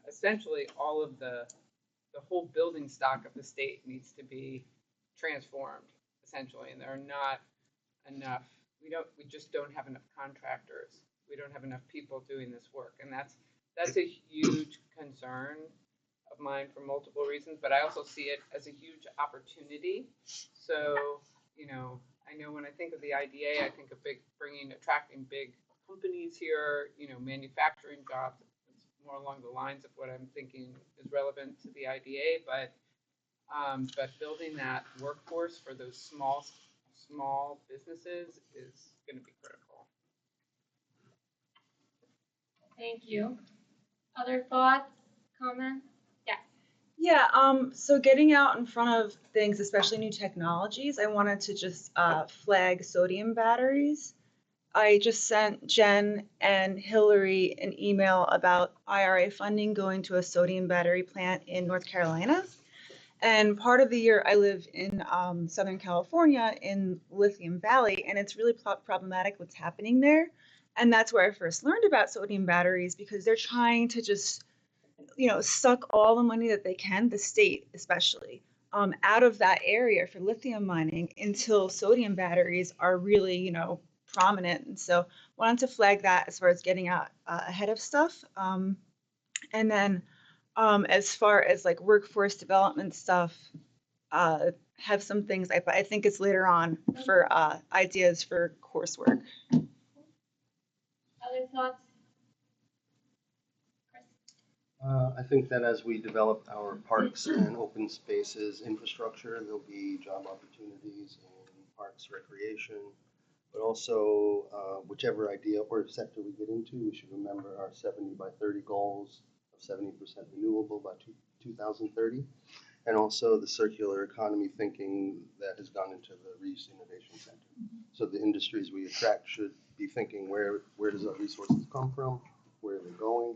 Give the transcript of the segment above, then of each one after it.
essentially all of the whole building stock of the state needs to be transformed essentially, and there are not enough. We just don't have enough contractors. We don't have enough people doing this work, and that's a huge concern of mine for multiple reasons. But I also see it as a huge opportunity. So I know when I think of the IDA, I think of attracting big companies here. Manufacturing jobs. It's more along the lines of what I'm thinking is relevant to the IDA, but building that workforce for those small businesses is going to be critical. Thank you. Other thoughts, comments? Yes. Yeah, so getting out in front of things, especially new technologies, I wanted to just flag sodium batteries. I just sent Jen and Hillary an email about IRA funding going to a sodium battery plant in North Carolina. And part of the year I live in Southern California in Lithium Valley, and it's really problematic what's happening there. And that's where I first learned about sodium batteries because they're trying to just, suck all the money that they can, the state especially, out of that area for lithium mining until sodium batteries are really, prominent. And so wanted to flag that as far as getting out ahead of stuff. And then as far as like workforce development stuff, have some things. I think it's later on for ideas for coursework. Other thoughts? I think that as we develop our parks and open spaces infrastructure, there'll be job opportunities in parks, recreation, but also whichever idea or sector we get into, we should remember our 70 by 30 goals of 70% renewable by 2030, and also the circular economy thinking that has gone into the Reese Innovation Center. So the industries we attract should be thinking where does our resources come from, where are they going?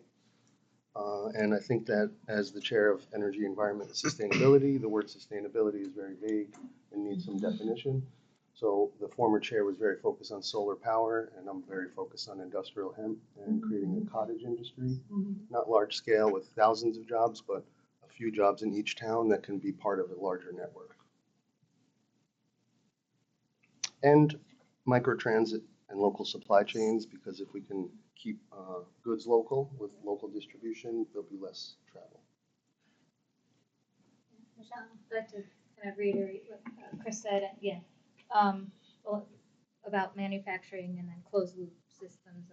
And I think that as the chair of Energy, Environment, and Sustainability, the word sustainability is very vague and needs some definition. So the former chair was very focused on solar power, and I'm very focused on industrial hemp and creating a cottage industry, not large scale with thousands of jobs, but a few jobs in each town that can be part of a larger network. And microtransit and local supply chains, because if we can keep goods local with local distribution, there'll be less travel. Michelle, I'd like to kind of reiterate what Chris said. About manufacturing and then closed loop systems,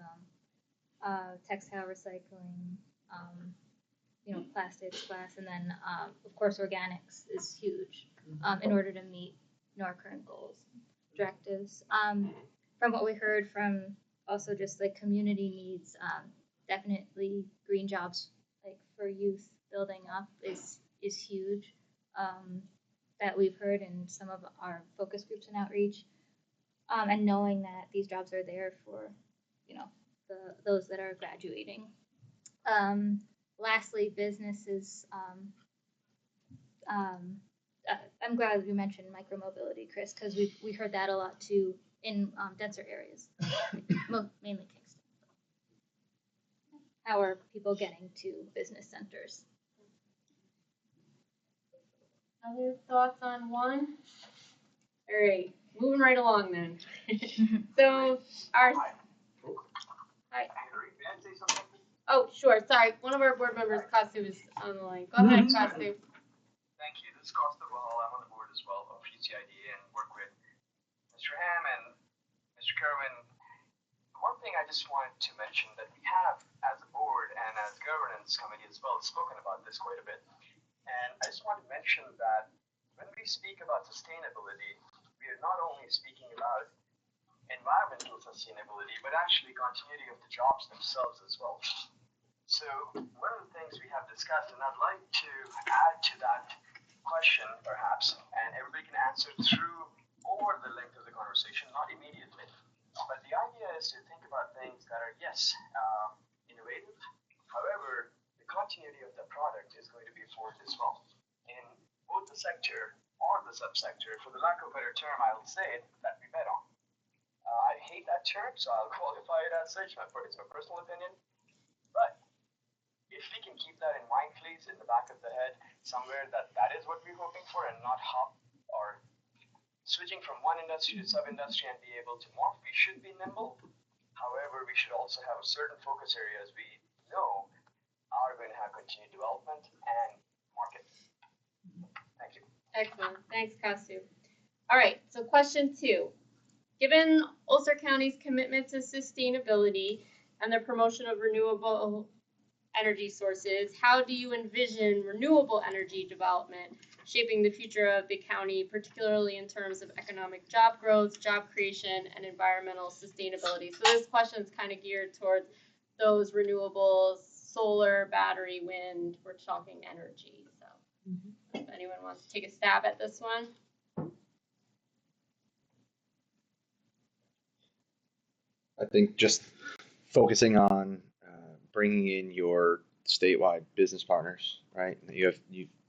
textile recycling, plastics, glass, and then of course organics is huge in order to meet our current goals, objectives. From what we heard from also just like community needs, definitely green jobs like for youth building up is huge. That we've heard in some of our focus groups and outreach, and knowing that these jobs are there for those that are graduating. Lastly, businesses. I'm glad you mentioned micromobility, Chris, because we heard that a lot too in denser areas, mainly Kingston. How are people getting to business centers? Other thoughts on one? All right, moving right along then. So our hi. Oh, sure. Sorry, one of our board members, Kasu, is on the line. Go ahead, Kasu. Thank you. This is Costa Wahal. I'm on the board as well of UCIDA and work with Mr. Ham and Mr. Kerwin. One thing I just wanted to mention that we have as a board and as governance committee as well spoken about this quite a bit. And I just want to mention that when we speak about sustainability, we are not only speaking about environmental sustainability, but actually continuity of the jobs themselves as well. So one of the things we have discussed, and I'd like to add to that question perhaps, and everybody can answer through over the length of the conversation, not immediately. But the idea is to think about things that are, yes, innovative. However, the continuity of the product is going to be important as well. In both the sector or the subsector, for the lack of a better term, I'll say it, that we bet on. I hate that term, so I'll qualify it as such. It's my personal opinion. But we can keep that in mind, please, in the back of the head, somewhere that is what we're hoping for, and not hop or switching from one industry to sub-industry and be able to morph. We should be nimble. However, we should also have certain focus areas we know are going to have continued development and market. Thank you. Excellent. Thanks, Kastu. All right, so question 2. Given Ulster County's commitment to sustainability and the promotion of renewable energy sources, how do you envision renewable energy development shaping the future of the county, particularly in terms of economic job growth, job creation, and environmental sustainability? So this question is kind of geared towards those renewables, solar, battery, wind. We're talking energy. So if anyone wants to take a stab at this one. I think just focusing on bringing in your statewide business partners, right? You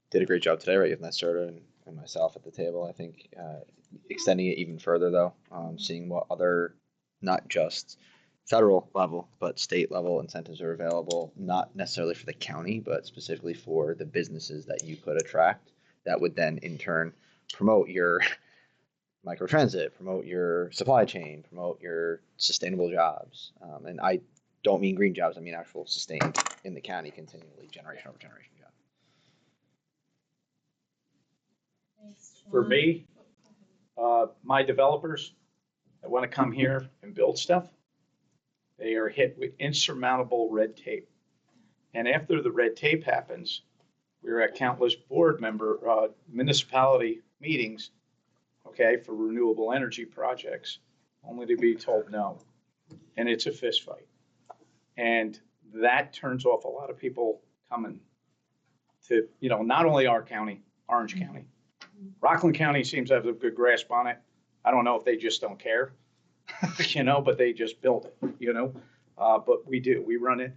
did a great job today, right? You have Nestorda and myself at the table. I think extending it even further, though, seeing what other, not just federal level, but state level incentives are available, not necessarily for the county, but specifically for the businesses that you could attract that would then in turn promote your microtransit, promote your supply chain, promote your sustainable jobs. And I don't mean green jobs, I mean actual sustained in the county continually, generation over generation jobs. For me, my developers that want to come here and build stuff, they are hit with insurmountable red tape. And after the red tape happens, we're at countless board member municipality meetings, okay, for renewable energy projects, only to be told no. And it's a fist fight. And that turns off a lot of people coming to, not only our county, Orange County. Rockland County seems to have a good grasp on it. I don't know if they just don't care, but they just build it, but we do. We run it.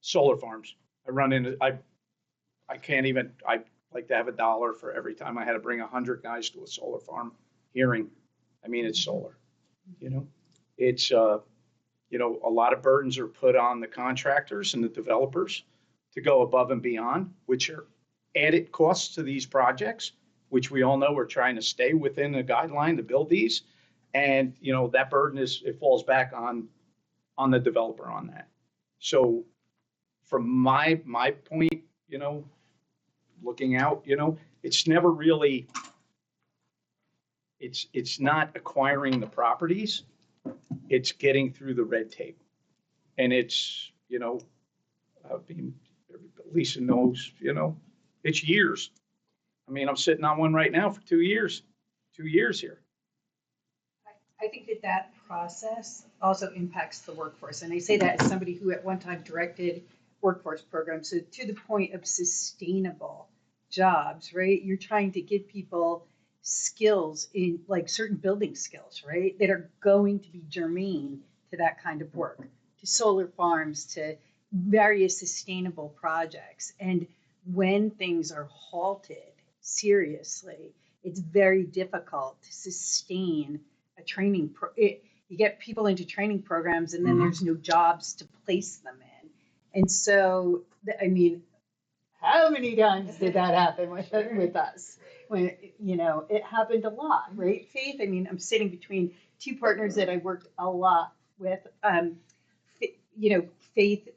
Solar farms. I can't even, I like to have $1 for every time I had to bring 100 guys to a solar farm hearing. I mean, it's solar, it's, a lot of burdens are put on the contractors and the developers to go above and beyond, which are added costs to these projects, which we all know we're trying to stay within the guideline to build these. And, that burden it falls back on the developer on that. So from my point, looking out, it's never really, it's not acquiring the properties, it's getting through the red tape. And it's, Lisa knows, it's years. I mean, I'm sitting on one right now for 2 years here. I think that process also impacts the workforce. And I say that as somebody who at one time directed workforce programs. So to the point of sustainable jobs, right? You're trying to give people skills in like certain building skills, right? That are going to be germane to that kind of work, to solar farms, to various sustainable projects. And when things are halted seriously, it's very difficult to sustain a training. You get people into training programs and then there's no jobs to place them in. And so, I mean, how many times did that happen with us? When, it happened a lot, right, Faith? I mean, I'm sitting between two partners that I worked a lot with. Faith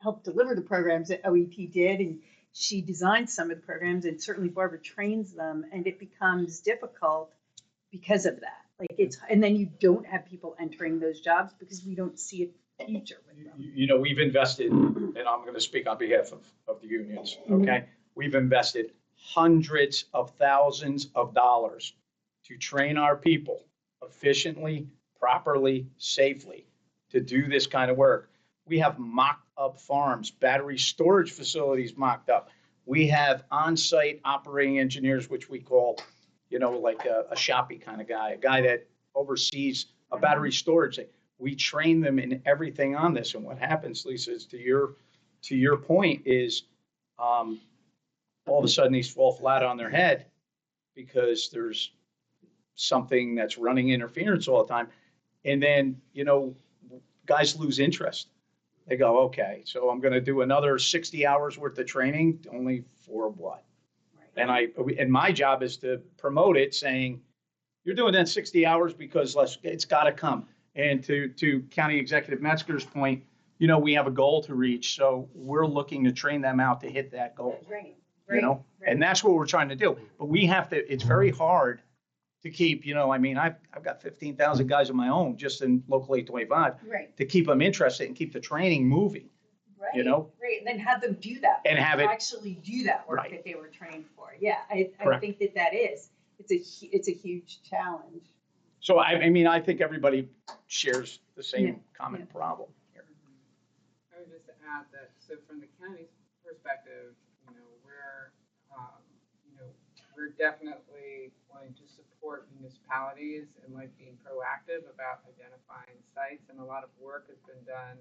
helped deliver the programs that OEP did, and she designed some of the programs, and certainly Barbara trains them, and it becomes difficult because of that. And then you don't have people entering those jobs because we don't see a future with them. We've invested, and I'm going to speak on behalf of the unions, okay? We've invested hundreds of thousands of dollars to train our people efficiently, properly, safely to do this kind of work. We have mocked up farms, battery storage facilities mocked up. We have on-site operating engineers, which we call, like a shoppy kind of guy, a guy that oversees a battery storage thing. We train them in everything on this. And what happens, Lisa, is to your point is all of a sudden these fall flat on their head because there's something that's running interference all the time. And then, guys lose interest. They go, okay, so I'm going to do another 60 hours worth of training, only for what? And my job is to promote it, saying, you're doing that 60 hours because it's got to come. And to County Executive Metzger's point, we have a goal to reach, so we're looking to train them out to hit that goal. Right. And that's what we're trying to do. But we have to, it's very hard to keep, I've got 15,000 guys of my own just in Local 825 Right. to keep them interested and keep the training moving. Right. Right. And then have them do that. And have it actually do that work right. that they were trained for. Yeah, I Correct. think that is. It's a huge challenge. So I think everybody shares the same common problem here. I would just add that, so from the county's perspective, we're definitely wanting to support municipalities and like being proactive about identifying sites, and a lot of work has been done.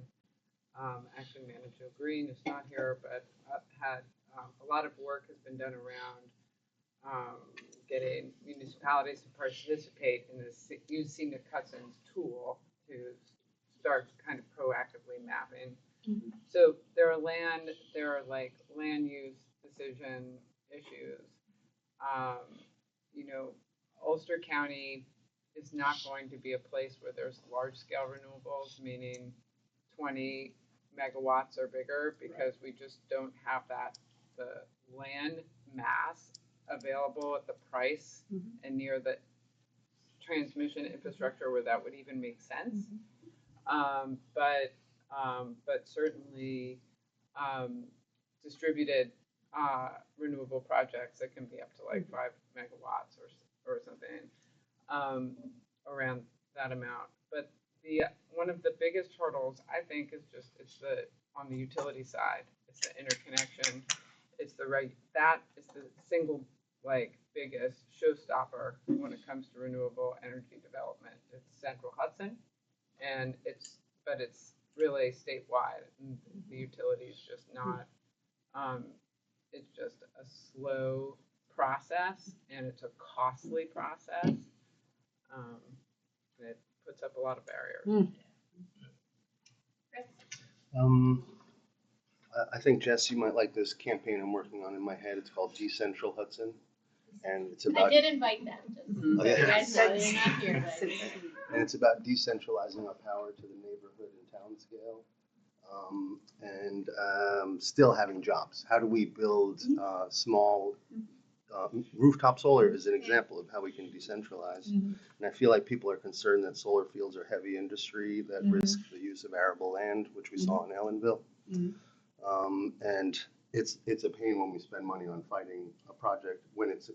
Actually, Manager Green is not here, but a lot of work has been done around getting municipalities to participate in this UCIDA Hudson's tool to start kind of proactively mapping. Mm-hmm. So there are like land use decision issues. Ulster County is not going to be a place where there's large scale renewables, meaning 20 megawatts or bigger, because we just don't have the land mass available at the price and near the transmission infrastructure where that would even make sense. But certainly distributed renewable projects that can be up to like 5 megawatts or something around that amount. But one of the biggest hurdles, I think, is on the utility side. It's the interconnection. It's that is the single biggest showstopper when it comes to renewable energy development. It's Central Hudson, and it's really statewide. And the utility is just not. It's just a slow process, and it's a costly process. It puts up a lot of barriers. I think, Jess, you might like this campaign I'm working on in my head. It's called Decentral Hudson, and it's about. I did invite them. Oh, yeah. You guys know they're not here, but. And it's about decentralizing our power to the neighborhood and town scale, and still having jobs. How do we build small rooftop solar is an example of how we can decentralize. And I feel like people are concerned that solar fields are heavy industry that risk the use of arable land, which we saw in Ellenville. And it's a pain when we spend money on fighting a project when it's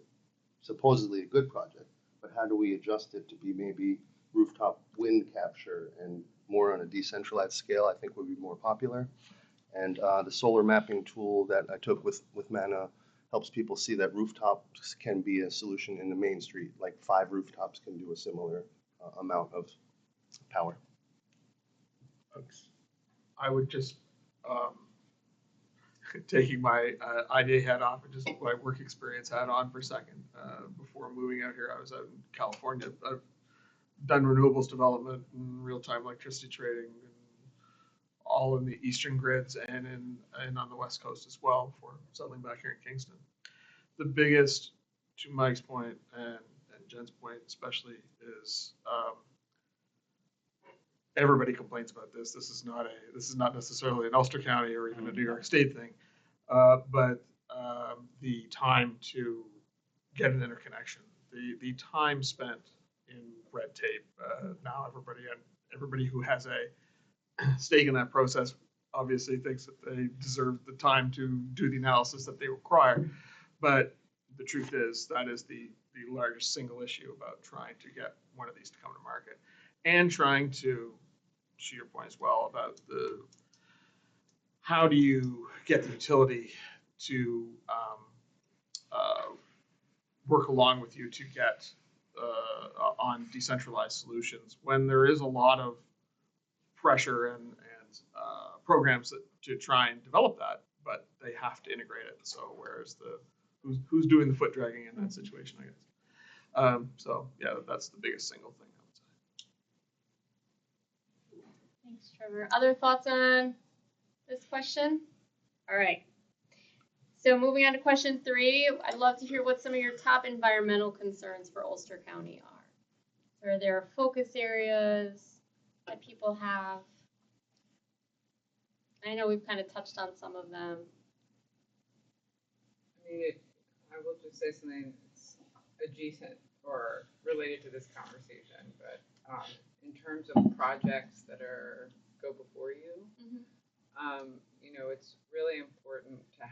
supposedly a good project. But how do we adjust it to be maybe rooftop wind capture and more on a decentralized scale? I think would be more popular. And the solar mapping tool that I took with Mana helps people see that rooftops can be a solution in the main street. Like 5 rooftops can do a similar amount of power. Thanks. I would just, taking my IDA hat off and just my work experience hat on for a second. Before moving out here, I was out in California. I've done renewables development and real-time electricity trading, and all in the eastern grids and on the west coast as well before settling back here in Kingston. The biggest, to Mike's point and Jen's point especially, is everybody complains about this. This is not necessarily an Ulster County or even a New York State thing, but the time to get an interconnection, the time spent in red tape. Now everybody who has a stake in that process obviously thinks that they deserve the time to do the analysis that they require. But the truth is that is the largest single issue about trying to get one of these to come to market, and trying to your point as well about how do you get the utility to work along with you to get on decentralized solutions when there is a lot of pressure and programs to try and develop that, but they have to integrate it. So where's who's doing the foot dragging in that situation, I guess. So yeah, that's the biggest single thing I would say. Thanks, Trevor. Other thoughts on this question? All right. So moving on to question 3, I'd love to hear what some of your top environmental concerns for Ulster County are. Are there focus areas that people have? I know we've kind of touched on some of them. I mean, I will just say something that's adjacent or related to this conversation, but in terms of projects that go before you, it's really important to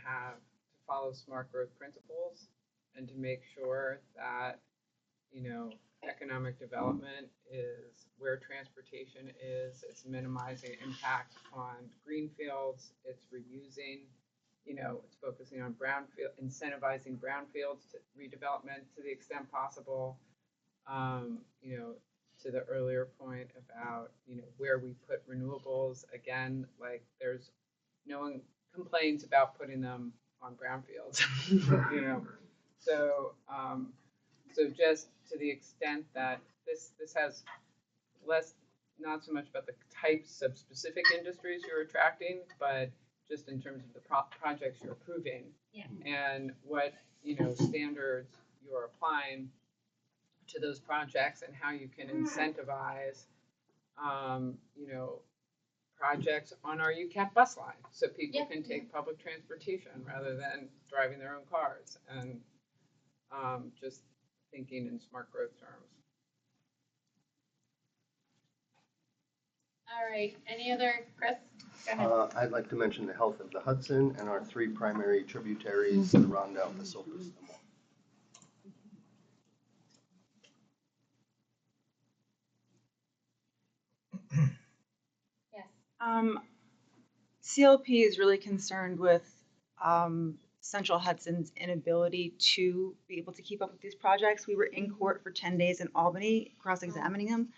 follow smart growth principles and to make sure that, economic development is where transportation is. It's minimizing impact on greenfields. It's reusing. It's focusing on incentivizing brownfields to redevelopment to the extent possible. To the earlier point about, where we put renewables, again, like there's no one complains about putting them on brownfields, So just to the extent that this has less, not so much about the types of specific industries you're attracting, but just in terms of the projects you're approving, and what standards you're applying to those projects, and how you can incentivize projects on our UCAP bus line so people can take public transportation rather than driving their own cars, and just thinking in smart growth terms. All right. Any other, Chris? Go ahead. I'd like to mention the health of the Hudson and our 3 primary tributaries, the Rondout, the Silkus, the Moore. Yes. CLP is really concerned with Central Hudson's inability to be able to keep up with these projects. We were in court for 10 days in Albany, cross-examining them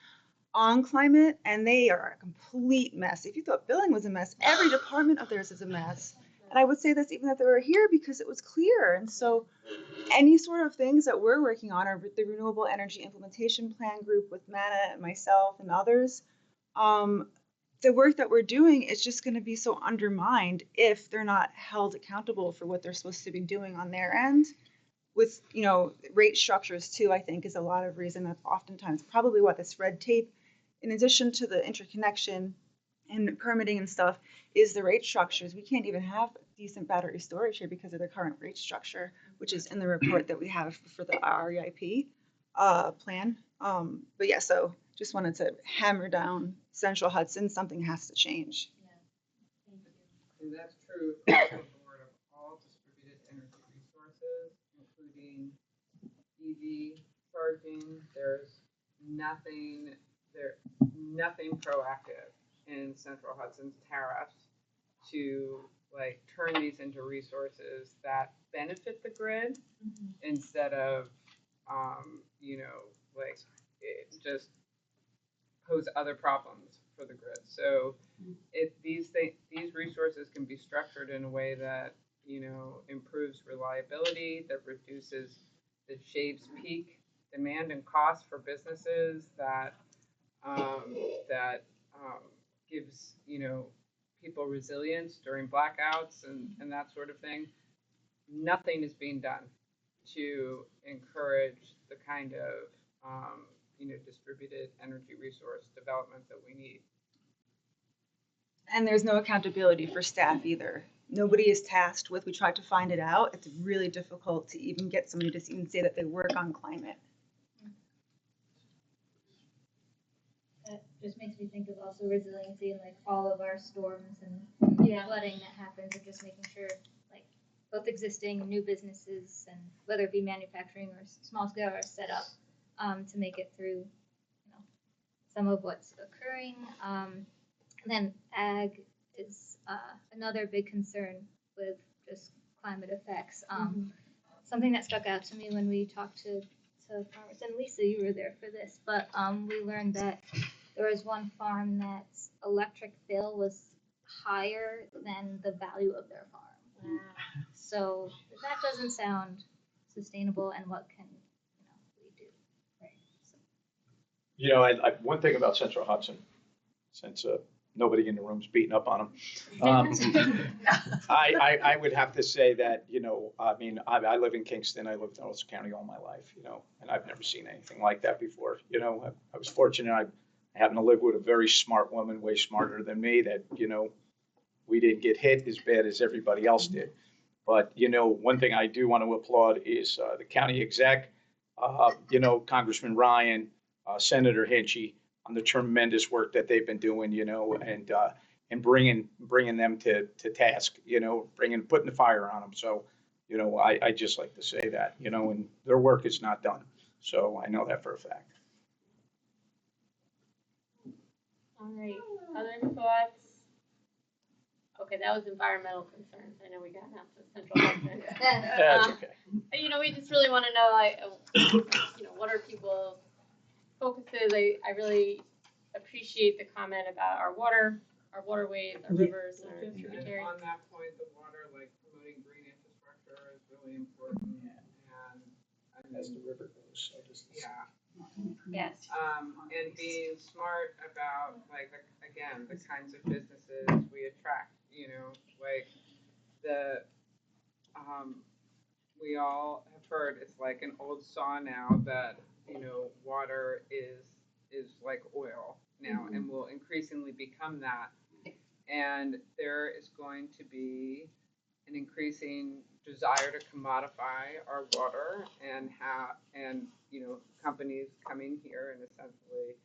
on climate, and they are a complete mess. If you thought billing was a mess, every department of theirs is a mess. And I would say this even if they were here because it was clear. And so any sort of things that we're working on are the Renewable Energy Implementation Plan group with Mana and myself and others. The work that we're doing is just going to be so undermined if they're not held accountable for what they're supposed to be doing on their end. With, rate structures too, I think is a lot of reason. That's oftentimes probably what this red tape, in addition to the interconnection and permitting and stuff, is the rate structures. We can't even have decent battery storage here because of the current rate structure, which is in the report that we have for the REIP plan. But yeah, so just wanted to hammer down Central Hudson. Something has to change. And that's true across the board of all distributed energy resources, including EV charging. There's nothing proactive in Central Hudson's tariffs to turn these into resources that benefit the grid instead of it just pose other problems for the grid. So if these resources can be structured in a way that improves reliability, that shaves peak demand and cost for businesses, that gives people resilience during blackouts and that sort of thing. Nothing is being done to encourage the kind of distributed energy resource development that we need. And there's no accountability for staff either. Nobody is tasked with. We tried to find it out. It's really difficult to even get somebody to even say that they work on climate. That just makes me think of also resiliency and all of our storms and flooding that happens, and just making sure both existing and new businesses, and whether it be manufacturing or small scale, are set up to make it through some of what's occurring. Then ag is another big concern with just climate effects. Something that stuck out to me when we talked to farmers, and Lisa, you were there for this, but we learned that there was one farm that's electric bill was higher than the value of their farm. Wow. So that doesn't sound sustainable, and what can we do? Right. So. One thing about Central Hudson, since nobody in the room's beating up on them. I would have to say that, I mean, I live in Kingston. I lived in Ulster County all my life, and I've never seen anything like that before. I was fortunate. I happened to live with a very smart woman, way smarter than me, that, we didn't get hit as bad as everybody else did. But, one thing I do want to applaud is the county exec, Congressman Ryan, Senator Hinchy, on the tremendous work that they've been doing, and bringing them to task, putting the fire on them. So, I just like to say that, and their work is not done. So I know that for a fact. All right, other thoughts? Okay, that was environmental concerns. I know we got now to central government. That's okay. We just really want to know, what are people's focuses? I really appreciate the comment about our waterways, our rivers, and our And tributaries. on that point, the water, like promoting green infrastructure is really important. And As the river goes, so does the yeah. Yes. And being smart about, like, again, the kinds of businesses we attract, like we all have heard, it's like an old saw now that, water is like oil now and will increasingly become that. And there is going to be an increasing desire to commodify our water and companies coming here and essentially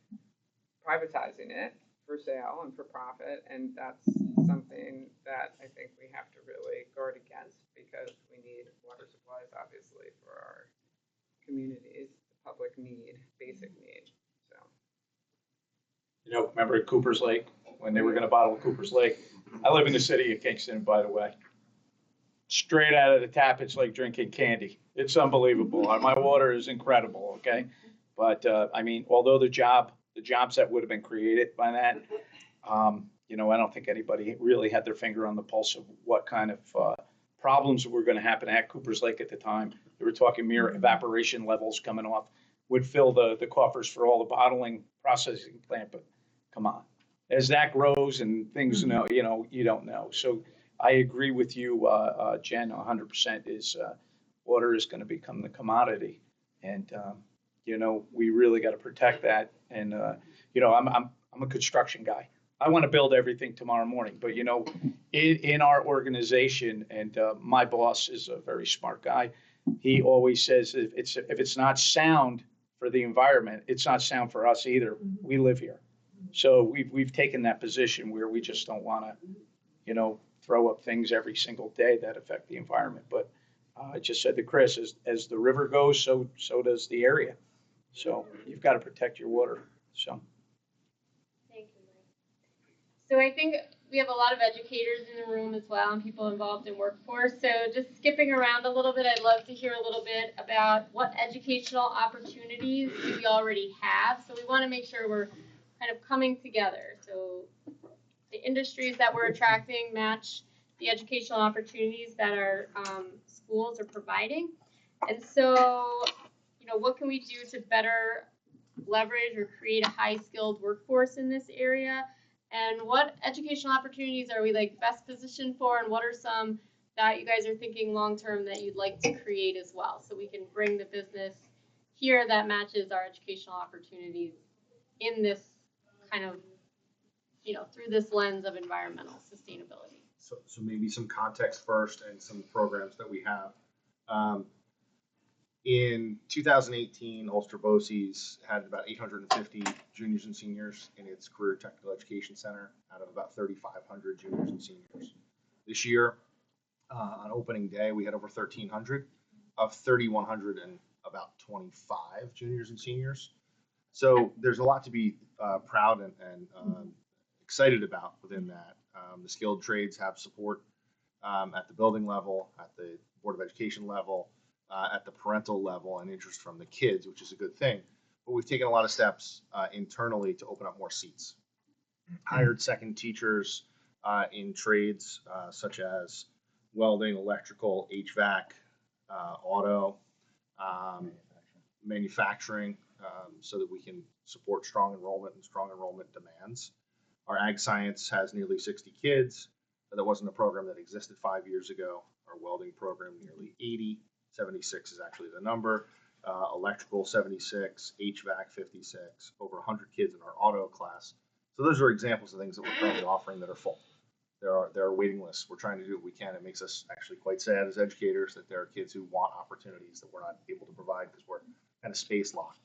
privatizing it for sale and for profit. And that's something that I think we have to really guard against, because we need water supplies, obviously, for our communities, public need, basic need. So. Remember at Cooper's Lake, when they were going to bottle Cooper's Lake? I live in the city of Kingston, by the way. Straight out of the tap, it's like drinking candy. It's unbelievable. My water is incredible, okay? But, I mean, although the jobs that would have been created by that, I don't think anybody really had their finger on the pulse of what kind of problems were going to happen at Cooper's Lake at the time. They were talking mere evaporation levels coming off would fill the coffers for all the bottling processing plant, but come on. As that grows and things, you don't know. So I agree with you, Jen, 100% is water is going to become the commodity. And, we really got to protect that. And, I'm a construction guy. I want to build everything tomorrow morning. But, in our organization, and my boss is a very smart guy, he always says if it's not sound for the environment, it's not sound for us either. We live here. So we've taken that position where we just don't want to, throw up things every single day that affect the environment. But I just said to Chris, as the river goes, so does the area. So you've got to protect your water. So. Thank you, Mike. So I think we have a lot of educators in the room as well and people involved in workforce. So just skipping around a little bit, I'd love to hear a little bit about what educational opportunities do we already have. So we want to make sure we're kind of coming together. So the industries that we're attracting match the educational opportunities that our schools are providing. And so, what can we do to better leverage or create a high-skilled workforce in this area? And what educational opportunities are we best positioned for, and what are some that you guys are thinking long-term that you'd like to create as well, so we can bring the business here that matches our educational opportunities in this kind of, through this lens of environmental sustainability. So maybe some context first and some programs that we have. In 2018, Ulster BOCES had about 850 juniors and seniors in its Career Technical Education Center out of about 3,500 juniors and seniors. This year, on opening day, we had over 1,300 of 3,100 and about 25 juniors and seniors. So there's a lot to be proud and excited about within that. The skilled trades have support at the building level, at the Board of Education level, at the parental level, and interest from the kids, which is a good thing. But we've taken a lot of steps internally to open up more seats. Hired second teachers in trades such as welding, electrical, HVAC, auto, manufacturing, so that we can support strong enrollment and strong enrollment demands. Our ag science has nearly 60 kids. That wasn't a program that existed 5 years ago. Our welding program, nearly 80. 76 is actually the number. Electrical, 76. HVAC, 56. Over 100 kids in our auto class. So those are examples of things that we're currently offering that are full. There are waiting lists. We're trying to do what we can. It makes us actually quite sad as educators that there are kids who want opportunities that we're not able to provide because we're kind of space locked.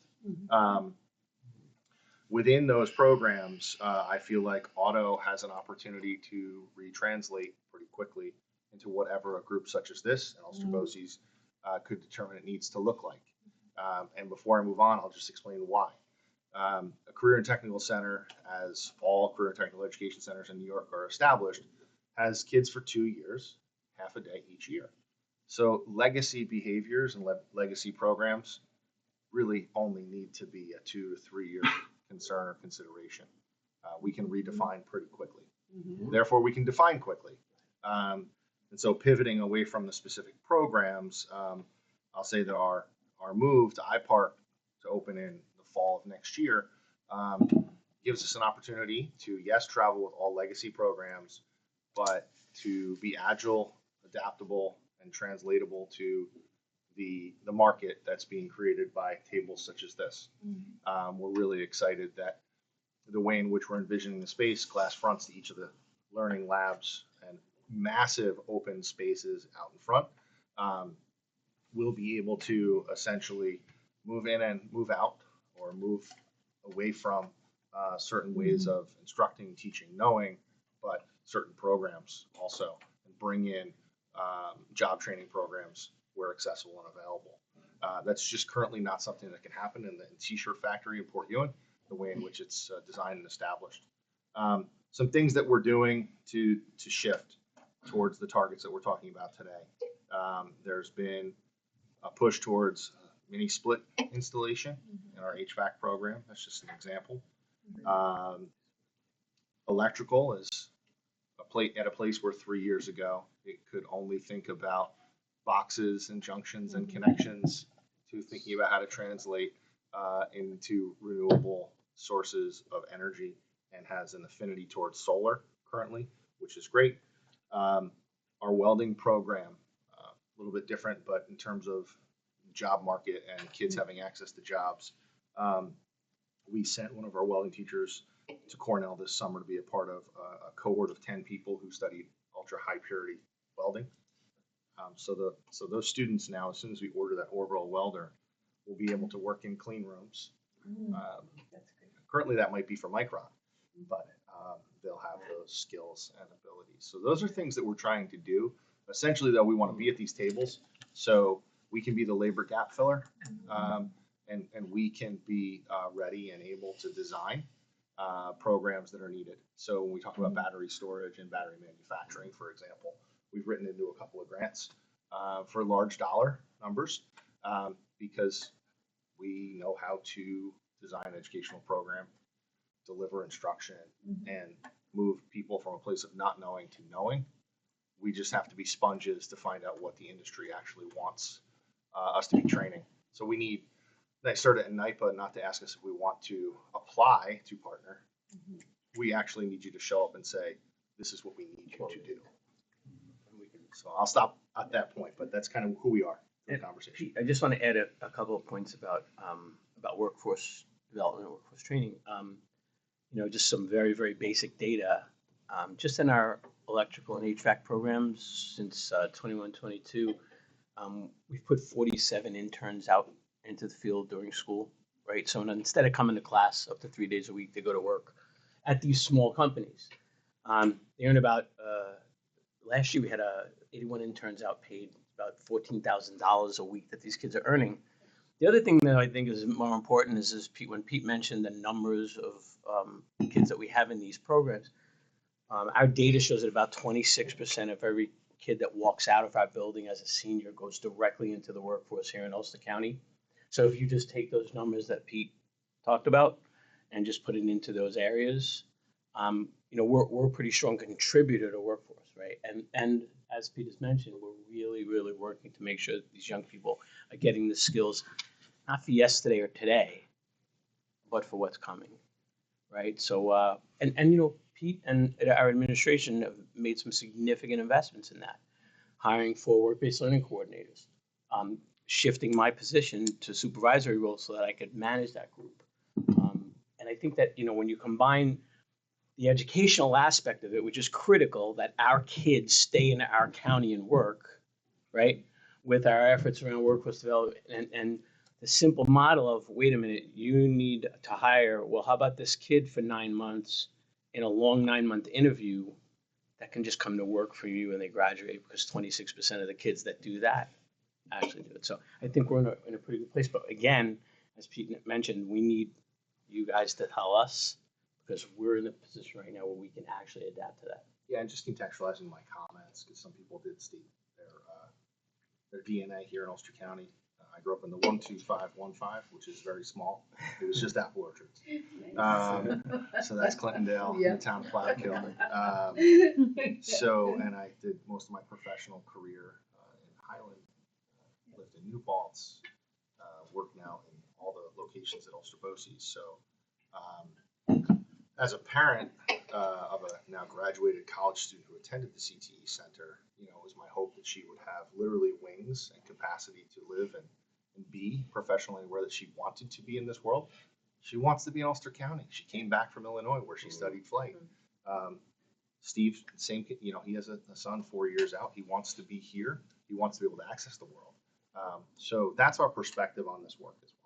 Within those programs, I feel like auto has an opportunity to retranslate pretty quickly into whatever a group such as this and Ulster BOCES could determine it needs to look like. And before I move on, I'll just explain why. A career and technical center, as all career and technical education centers in New York are established, has kids for 2 years, half a day each year. So legacy behaviors and legacy programs really only need to be a 2 to 3 year concern or consideration. We can redefine pretty quickly. Therefore, we can define quickly. And so pivoting away from the specific programs, I'll say that our move to iPark to open in the fall of next year gives us an opportunity to, yes, travel with all legacy programs, but to be agile, adaptable, and translatable to the market that's being created by tables such as this. We're really excited that the way in which we're envisioning the space, glass fronts to each of the learning labs and massive open spaces out in front, we'll be able to essentially move in and move out or move away from certain ways of instructing, teaching, knowing, but certain programs also, and bring in job training programs where accessible and available. That's just currently not something that can happen in the T-shirt factory in Port Ewing, the way in which it's designed and established. Some things that we're doing to shift towards the targets that we're talking about today. There's been a push towards mini split installation in our HVAC program. That's just an example. Electrical is at a place where 3 years ago it could only think about boxes and junctions and connections to thinking about how to translate into renewable sources of energy, and has an affinity towards solar currently, which is great. Our welding program, a little bit different, but in terms of job market and kids having access to jobs, we sent one of our welding teachers to Cornell this summer to be a part of a cohort of 10 people who studied ultra high purity welding. So those students now, as soon as we order that orbital welder, will be able to work in clean rooms. Currently that might be for Micron, but they'll have those skills and abilities. So those are things that we're trying to do. Essentially, though, we want to be at these tables so we can be the labor gap filler, and we can be ready and able to design programs that are needed. So when we talk about battery storage and battery manufacturing, for example, we've written into a couple of grants for large dollar numbers because we know how to design an educational program, deliver instruction, and move people from a place of not knowing to knowing. We just have to be sponges to find out what the industry actually wants us to be training. So we need, I started at NIPA not to ask us if we want to apply to partner. We actually need you to show up and say, this is what we need you to do. So I'll stop at that point, but that's kind of who we are in the conversation. I just want to add a couple of points about workforce development and workforce training. Just some very, very basic data. Just in our electrical and HVAC programs since 21-22, we've put 47 interns out into the field during school, right? So instead of coming to class up to 3 days a week, they go to work at these small companies. They earn about, last year we had 81 interns out paid about $14,000 a week that these kids are earning. The other thing that I think is more important is when Pete mentioned the numbers of kids that we have in these programs. Our data shows that about 26% of every kid that walks out of our building as a senior goes directly into the workforce here in Ulster County. So if you just take those numbers that Pete talked about and just put it into those areas, we're a pretty strong contributor to workforce, right? And as Pete has mentioned, we're really, really working to make sure that these young people are getting the skills, not for yesterday or today, but for what's coming, right? So, Pete and our administration have made some significant investments in that, hiring 4 work-based learning coordinators, shifting my position to supervisory roles so that I could manage that group. And I think that, when you combine the educational aspect of it, which is critical, that our kids stay in our county and work, right, with our efforts around workforce development and the simple model of, wait a minute, you need to hire, well, how about this kid for 9 months in a long 9-month interview that can just come to work for you when they graduate, because 26% of the kids that do that actually do it. So I think we're in a pretty good place. But again, as Pete mentioned, we need you guys to tell us, because we're in a position right now where we can actually adapt to that. Yeah, and just contextualizing my comments, because some people did state their DNA here in Ulster County. I grew up in the 12515, which is very small. It was just apple orchards. So that's Clintondale, in the town of Plattekill. And I did most of my professional career in Highland, lived in New Paltz, work now in all the locations at Ulster Boces. So as a parent of a now graduated college student who attended the CTE Center, it was my hope that she would have literally wings and capacity to live and be professionally where that she wanted to be in this world. She wants to be in Ulster County. She came back from Illinois where she studied flight. Steve, same, he has a son 4 years out. He wants to be here. He wants to be able to access the world. So that's our perspective on this work as well.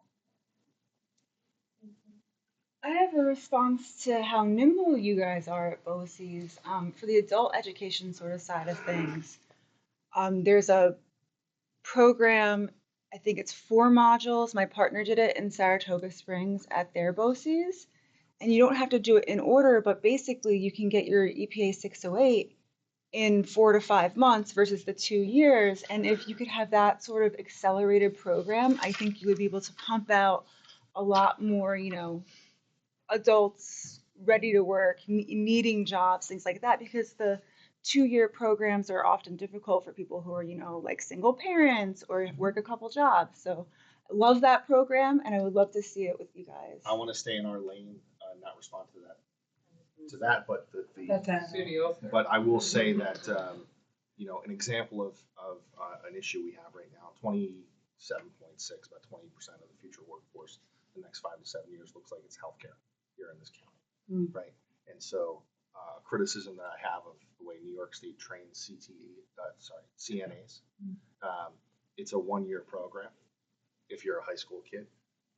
I have a response to how nimble you guys are at BOCES. For the adult education sort of side of things, there's a program, I think it's 4 modules. My partner did it in Saratoga Springs at their BOCES. And you don't have to do it in order, but basically you can get your EPA 608 in 4 to 5 months versus the 2 years. And if you could have that sort of accelerated program, I think you would be able to pump out a lot more, adults ready to work, needing jobs, things like that, because the 2-year programs are often difficult for people who are, like single parents or work a couple jobs. So I love that program, and I would love to see it with you guys. I want to stay in our lane, not respond to that, but but I will say that an example of an issue we have right now, 27.6, about 20% of the future workforce in the next 5 to 7 years looks like it's healthcare here in this county, right? And so criticism that I have of the way New York State trains CNAs, it's a 1-year program. If you're a high school kid,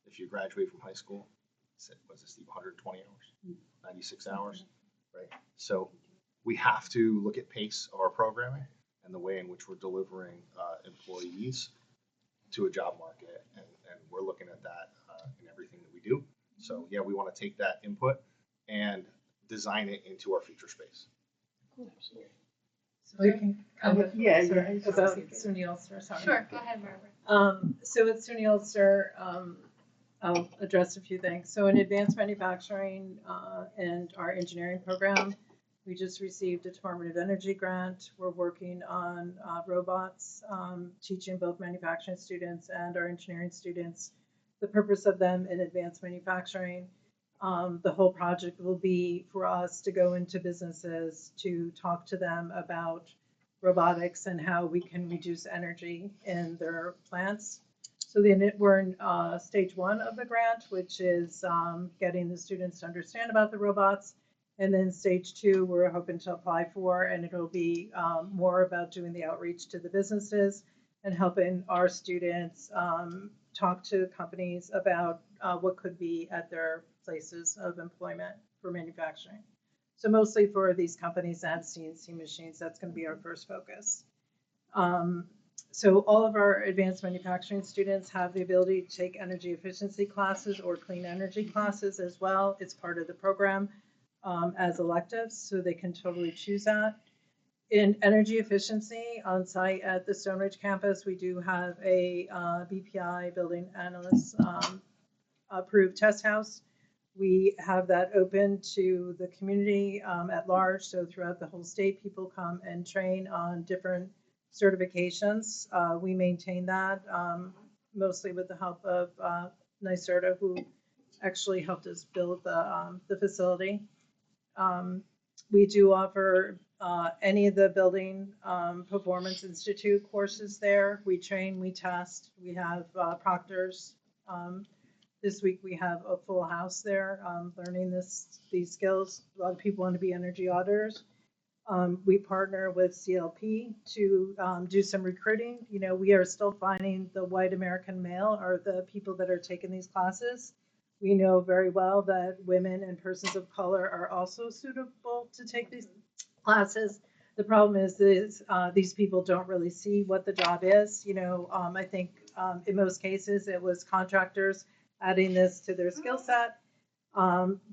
if you graduate from high school, was it Steve, 120 hours, 96 hours, right? So we have to look at pace of our programming and the way in which we're delivering employees to a job market, and we're looking at that in everything that we do. So yeah, we want to take that input and design it into our future space. Absolutely. So I can comment, about SUNY Ulster. Sorry. Sure, go ahead, Barbara. So at SUNY Ulster, I'll address a few things. So in advanced manufacturing and our engineering program, we just received a Department of Energy grant. We're working on robots, teaching both manufacturing students and our engineering students the purpose of them in advanced manufacturing. The whole project will be for us to go into businesses to talk to them about robotics and how we can reduce energy in their plants. So we're in stage 1 of the grant, which is getting the students to understand about the robots. And then stage 2, we're hoping to apply for, and it'll be more about doing the outreach to the businesses and helping our students talk to companies about what could be at their places of employment for manufacturing. So mostly for these companies that have CNC machines, that's going to be our first focus. So all of our advanced manufacturing students have the ability to take energy efficiency classes or clean energy classes as well. It's part of the program as electives, so they can totally choose that. In energy efficiency on site at the Stone Ridge campus, we do have a BPI, building analyst approved test house. We have that open to the community at large. So throughout the whole state, people come and train on different certifications. We maintain that mostly with the help of NYSERDA, who actually helped us build the facility. We do offer any of the Building Performance Institute courses there. We train, we test, we have proctors. This week we have a full house there learning these skills. A lot of people want to be energy auditors. We partner with CLP to do some recruiting. You know, we are still finding the white American male are the people that are taking these classes. We know very well that women and persons of color are also suitable to take these classes. The problem is these people don't really see what the job is. You know, I think in most cases it was contractors adding this to their skill set.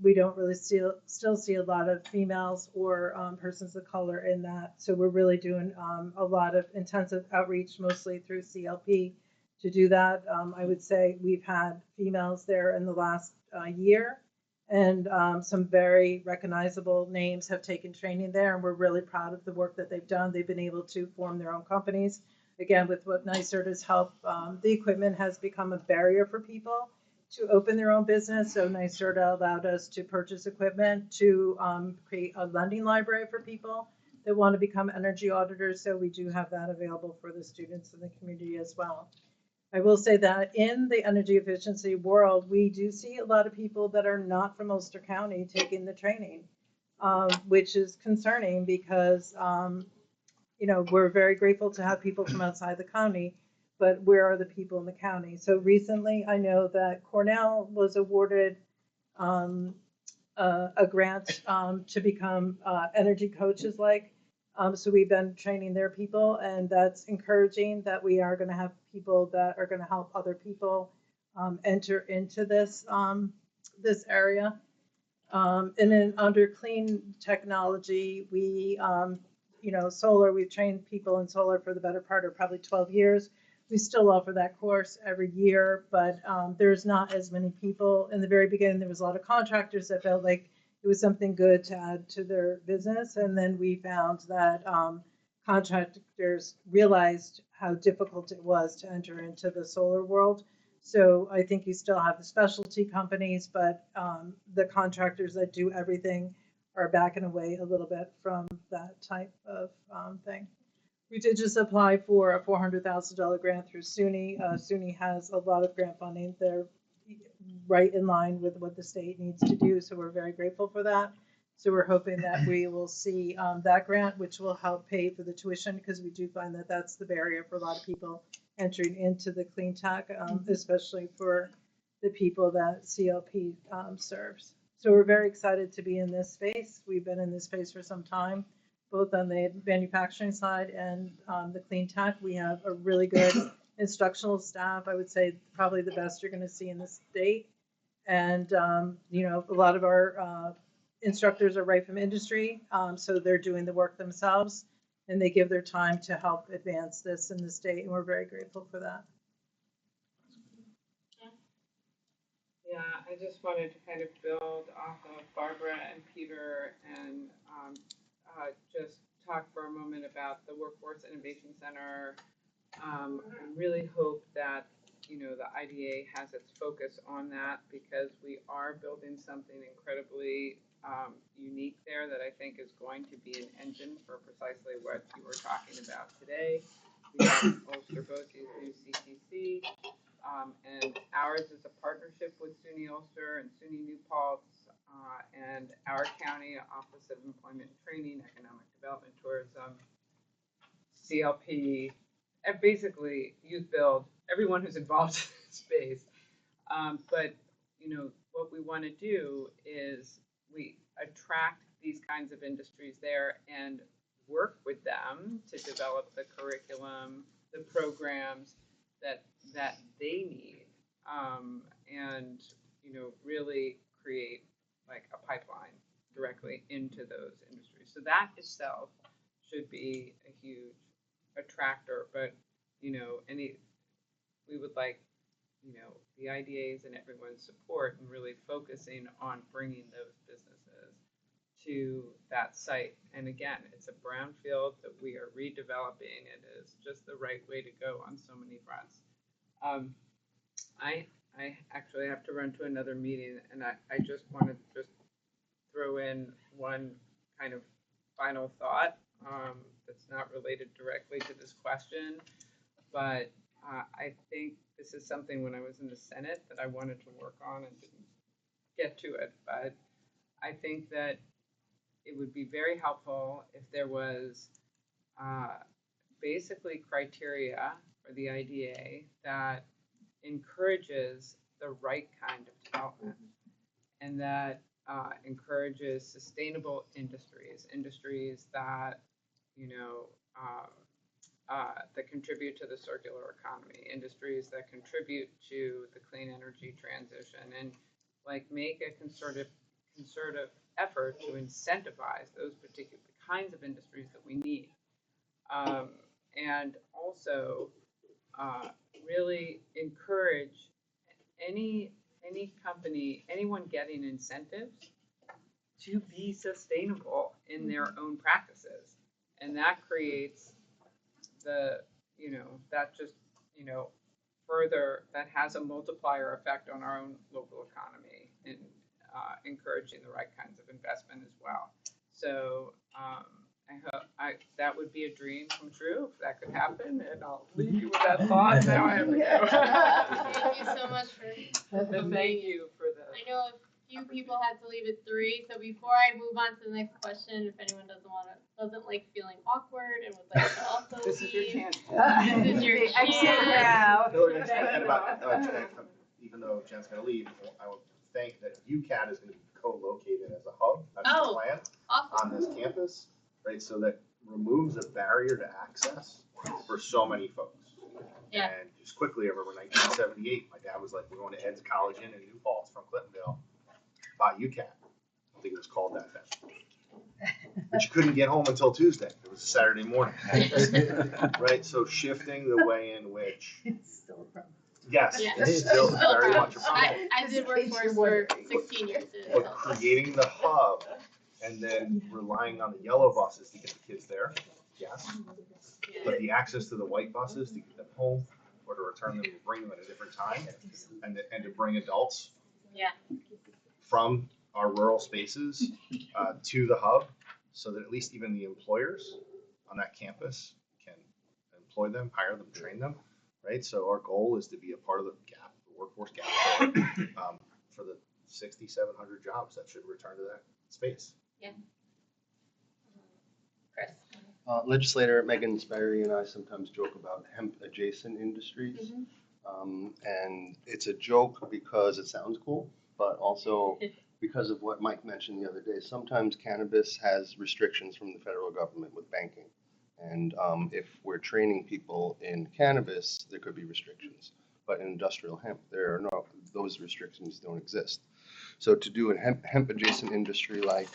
We don't really still see a lot of females or persons of color in that. So we're really doing a lot of intensive outreach, mostly through CLP, to do that. I would say we've had females there in the last year, and some very recognizable names have taken training there, and we're really proud of the work that they've done. They've been able to form their own companies. Again, with what NYSERDA's help, the equipment has become a barrier for people to open their own business. So NYSERDA allowed us to purchase equipment to create a lending library for people that want to become energy auditors. So we do have that available for the students in the community as well. I will say that in the energy efficiency world, we do see a lot of people that are not from Ulster County taking the training, which is concerning because, you know, we're very grateful to have people from outside the county, but where are the people in the county? So recently, I know that Cornell was awarded a grant to become energy coaches so we've been training their people, and that's encouraging that we are going to have people that are going to help other people enter into this this area. And then under clean technology, we, you know, solar, we've trained people in solar for the better part of probably 12 years. We still offer that course every year, but there's not as many people. In the very beginning, there was a lot of contractors that felt like it was something good to add to their business. And then we found that contractors realized how difficult it was to enter into the solar world. So I think you still have the specialty companies, but the contractors that do everything are backing away a little bit from that type of thing. We did just apply for a $400,000 grant through SUNY. SUNY has a lot of grant funding. They're right in line with what the state needs to do, so we're very grateful for that. So we're hoping that we will see that grant, which will help pay for the tuition, because we do find that that's the barrier for a lot of people entering into the clean tech, especially for the people that CLP serves. So we're very excited to be in this space. We've been in this space for some time, both on the manufacturing side and the clean tech. We have a really good instructional staff. I would say probably the best you're going to see in the state. And, you know, a lot of our instructors are right from industry, so they're doing the work themselves, and they give their time to help advance this in the state, and we're very grateful for that. Yeah, I just wanted to kind of build off of Barbara and Peter and just talk for a moment about the Workforce Innovation Center. I really hope that, you know, the IDA has its focus on that, because we are building something incredibly unique there that I think is going to be an engine for precisely what you were talking about today. We have Ulster Bosse's new CTC, and ours is a partnership with SUNY Ulster and SUNY New Paltz and our county Office of Employment and Training, Economic Development, Tourism, CLP, and basically Youth Build, everyone who's involved in this space. But, you know, what we want to do is we attract these kinds of industries there and work with them to develop the curriculum, the programs that they need, and, you know, really create like a pipeline directly into those industries. So that itself should be a huge attractor. But, you know, we would like, you know, the IDAs and everyone's support in really focusing on bringing those businesses to that site. And again, it's a brownfield that we are redeveloping. It is just the right way to go on so many fronts. I actually have to run to another meeting, and I just wanted to just throw in one kind of final thought that's not related directly to this question, but I think this is something when I was in the Senate that I wanted to work on and didn't get to it. But I think that it would be very helpful if there was basically criteria for the IDA that encourages the right kind of development and that encourages sustainable industries that, you know, that contribute to the circular economy, industries that contribute to the clean energy transition, and like make a concerted effort to incentivize those particular kinds of industries that we need, and also really encourage any company, anyone getting incentives to be sustainable in their own practices, and that creates the, you know, that just, you know, further, that has a multiplier effect on our own local economy and encouraging the right kinds of investment as well. So I hope that would be a dream come true if that could happen, and I'll leave you with that thought. Now I have to go. Thank you so much for Thank you for the. I know a few people had to leave at 3, so before I move on to the next question, if anyone doesn't like feeling awkward and would like to also This is your leave, chance. this is your Exit chance. now. And even though Jen's gonna leave, I would think that UCAD is gonna be co-located as a hub, that's the Oh, plan, awesome. on this campus, right? So that removes a barrier to access for so many folks. Yeah. And just quickly, I remember 1978, my dad was like, we're going to Ed's College in New Paltz from Clintonville, by UCAD. I think it was called that then. But you couldn't get home until Tuesday. It was a Saturday morning. Right? So shifting the way in which. It's still a problem. Yes, Yeah. it's still very much a problem. I did workforce for 16 years. But creating the hub and then relying on the yellow buses to get the kids there, yes. But the access to the white buses to get them home or to return them and bring them at a different time and to bring adults Yeah. from our rural spaces to the hub so that at least even the employers on that campus can employ them, hire them, train them, right? So our goal is to be a part of the gap, the workforce gap for the 6,700 jobs that should return to that space. Yeah. Chris. Legislator Megan Sperry and I sometimes joke about hemp-adjacent industries. And it's a joke because it sounds cool, but also because of what Mike mentioned the other day. Sometimes cannabis has restrictions from the federal government with banking. And if we're training people in cannabis, there could be restrictions. But in industrial hemp, there are no, those restrictions don't exist. So to do a hemp-adjacent industry like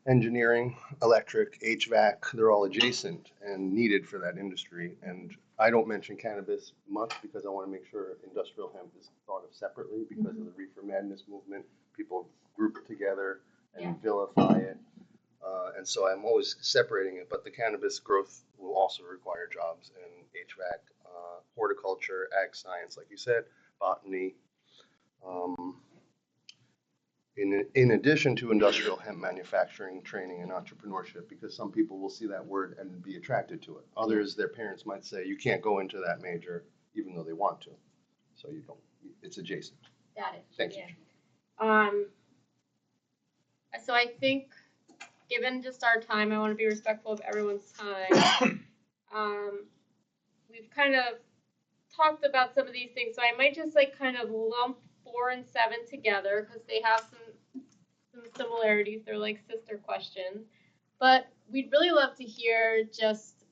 engineering, electric, HVAC, they're all adjacent and needed for that industry. And I don't mention cannabis much because I want to make sure industrial hemp is thought of separately because of the reefer madness movement. People group it together and vilify it. And so I'm always separating it, but the cannabis growth will also require jobs in HVAC, horticulture, ag science, like you said, botany. In addition to industrial hemp manufacturing, training, and entrepreneurship, because some people will see that word and be attracted to it. Others, their parents might say, you can't go into that major, even though they want to. So you don't, it's adjacent. Got it. Thank you. So I think, given just our time, I want to be respectful of everyone's time. We've kind of talked about some of these things, so I might just like kind of lump 4 and 7 together because they have some similarities. They're like sister questions. But we'd really love to hear just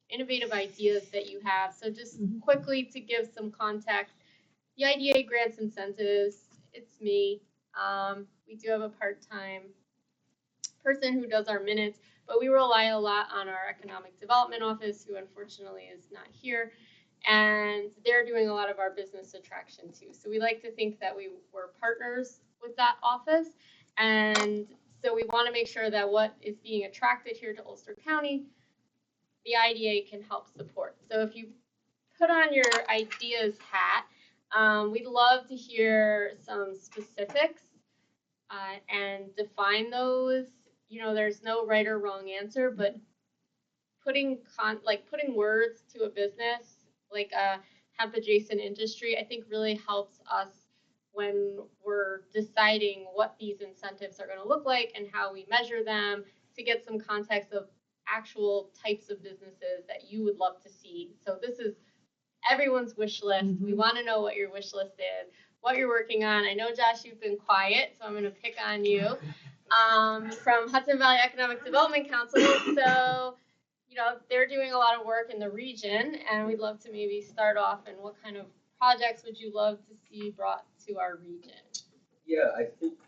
innovative ideas that you have. So just quickly to give some context, the IDA grants incentives, it's me. We do have a part-time person who does our minutes, but we rely a lot on our economic development office, who unfortunately is not here. And they're doing a lot of our business attraction too. So we like to think that we were partners with that office. And so we want to make sure that what is being attracted here to Ulster County, the IDA can help support. So if you put on your ideas hat, we'd love to hear some specifics and define those. there's no right or wrong answer, but putting words to a business, like a hemp adjacent industry, I think really helps us when we're deciding what these incentives are going to look like and how we measure them, to get some context of actual types of businesses that you would love to see. So this is everyone's wish list. We want to know what your wish list is, what you're working on. I know, Josh, you've been quiet, so I'm going to pick on you. From Hudson Valley Economic Development Council. So, they're doing a lot of work in the region, and we'd love to maybe start off, and what kind of projects would you love to see brought to our region? Yeah, I think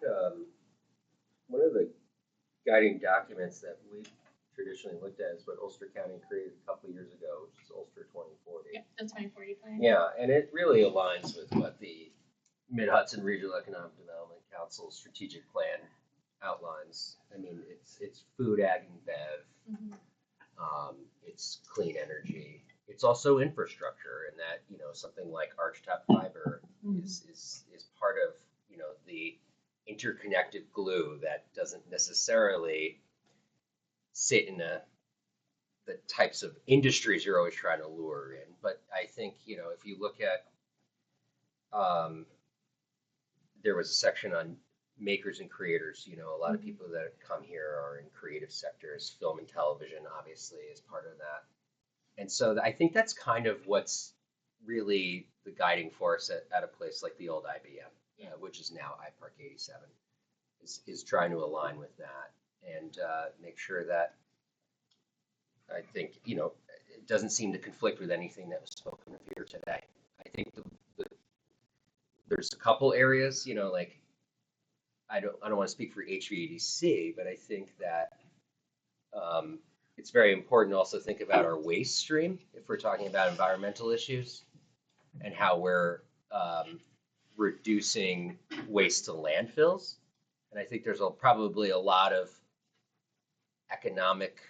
one of the guiding documents that we traditionally looked at is what Ulster County created a couple of years ago, which is Ulster 2040. Yeah, the 2040 plan. Yeah, and it really aligns with what the Mid-Hudson Regional Economic Development Council strategic plan outlines. I mean, it's food, ag, and bev. It's clean energy. It's also infrastructure, and that something like archtop fiber is part of the interconnected glue that doesn't necessarily sit in the types of industries you're always trying to lure in. But I think if you look at there was a section on makers and creators. A lot of people that come here are in creative sectors. Film and television obviously is part of that. And so I think that's kind of what's really the guiding force at a place like the old IBM, which is now iPark 87, is trying to align with that and make sure that I think, it doesn't seem to conflict with anything that was spoken of here today. I think there's a couple areas, like I don't want to speak for HVADC, but I think that it's very important to also think about our waste stream if we're talking about environmental issues and how we're reducing waste to landfills. And I think there's probably a lot of economic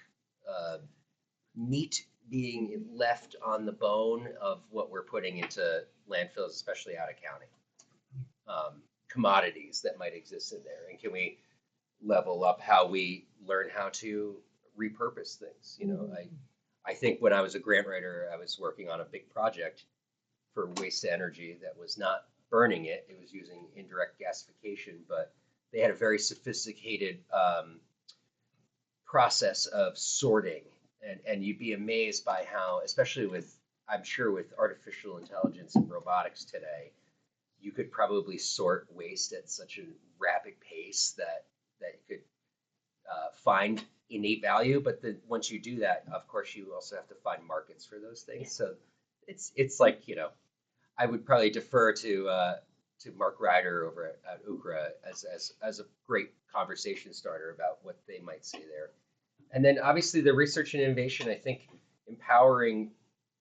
meat being left on the bone of what we're putting into landfills, especially out of county. Commodities that might exist in there, and can we level up how we learn how to repurpose things? I think when I was a grant writer, I was working on a big project for waste to energy that was not burning it; it was using indirect gasification. But they had a very sophisticated process of sorting, and you'd be amazed by how, especially with artificial intelligence and robotics today, you could probably sort waste at such a rapid pace that you could find innate value. But once you do that, of course, you also have to find markets for those things. So it's like, I would probably defer to Mark Ryder over at UCRA as a great conversation starter about what they might see there. And then obviously the research and innovation, I think empowering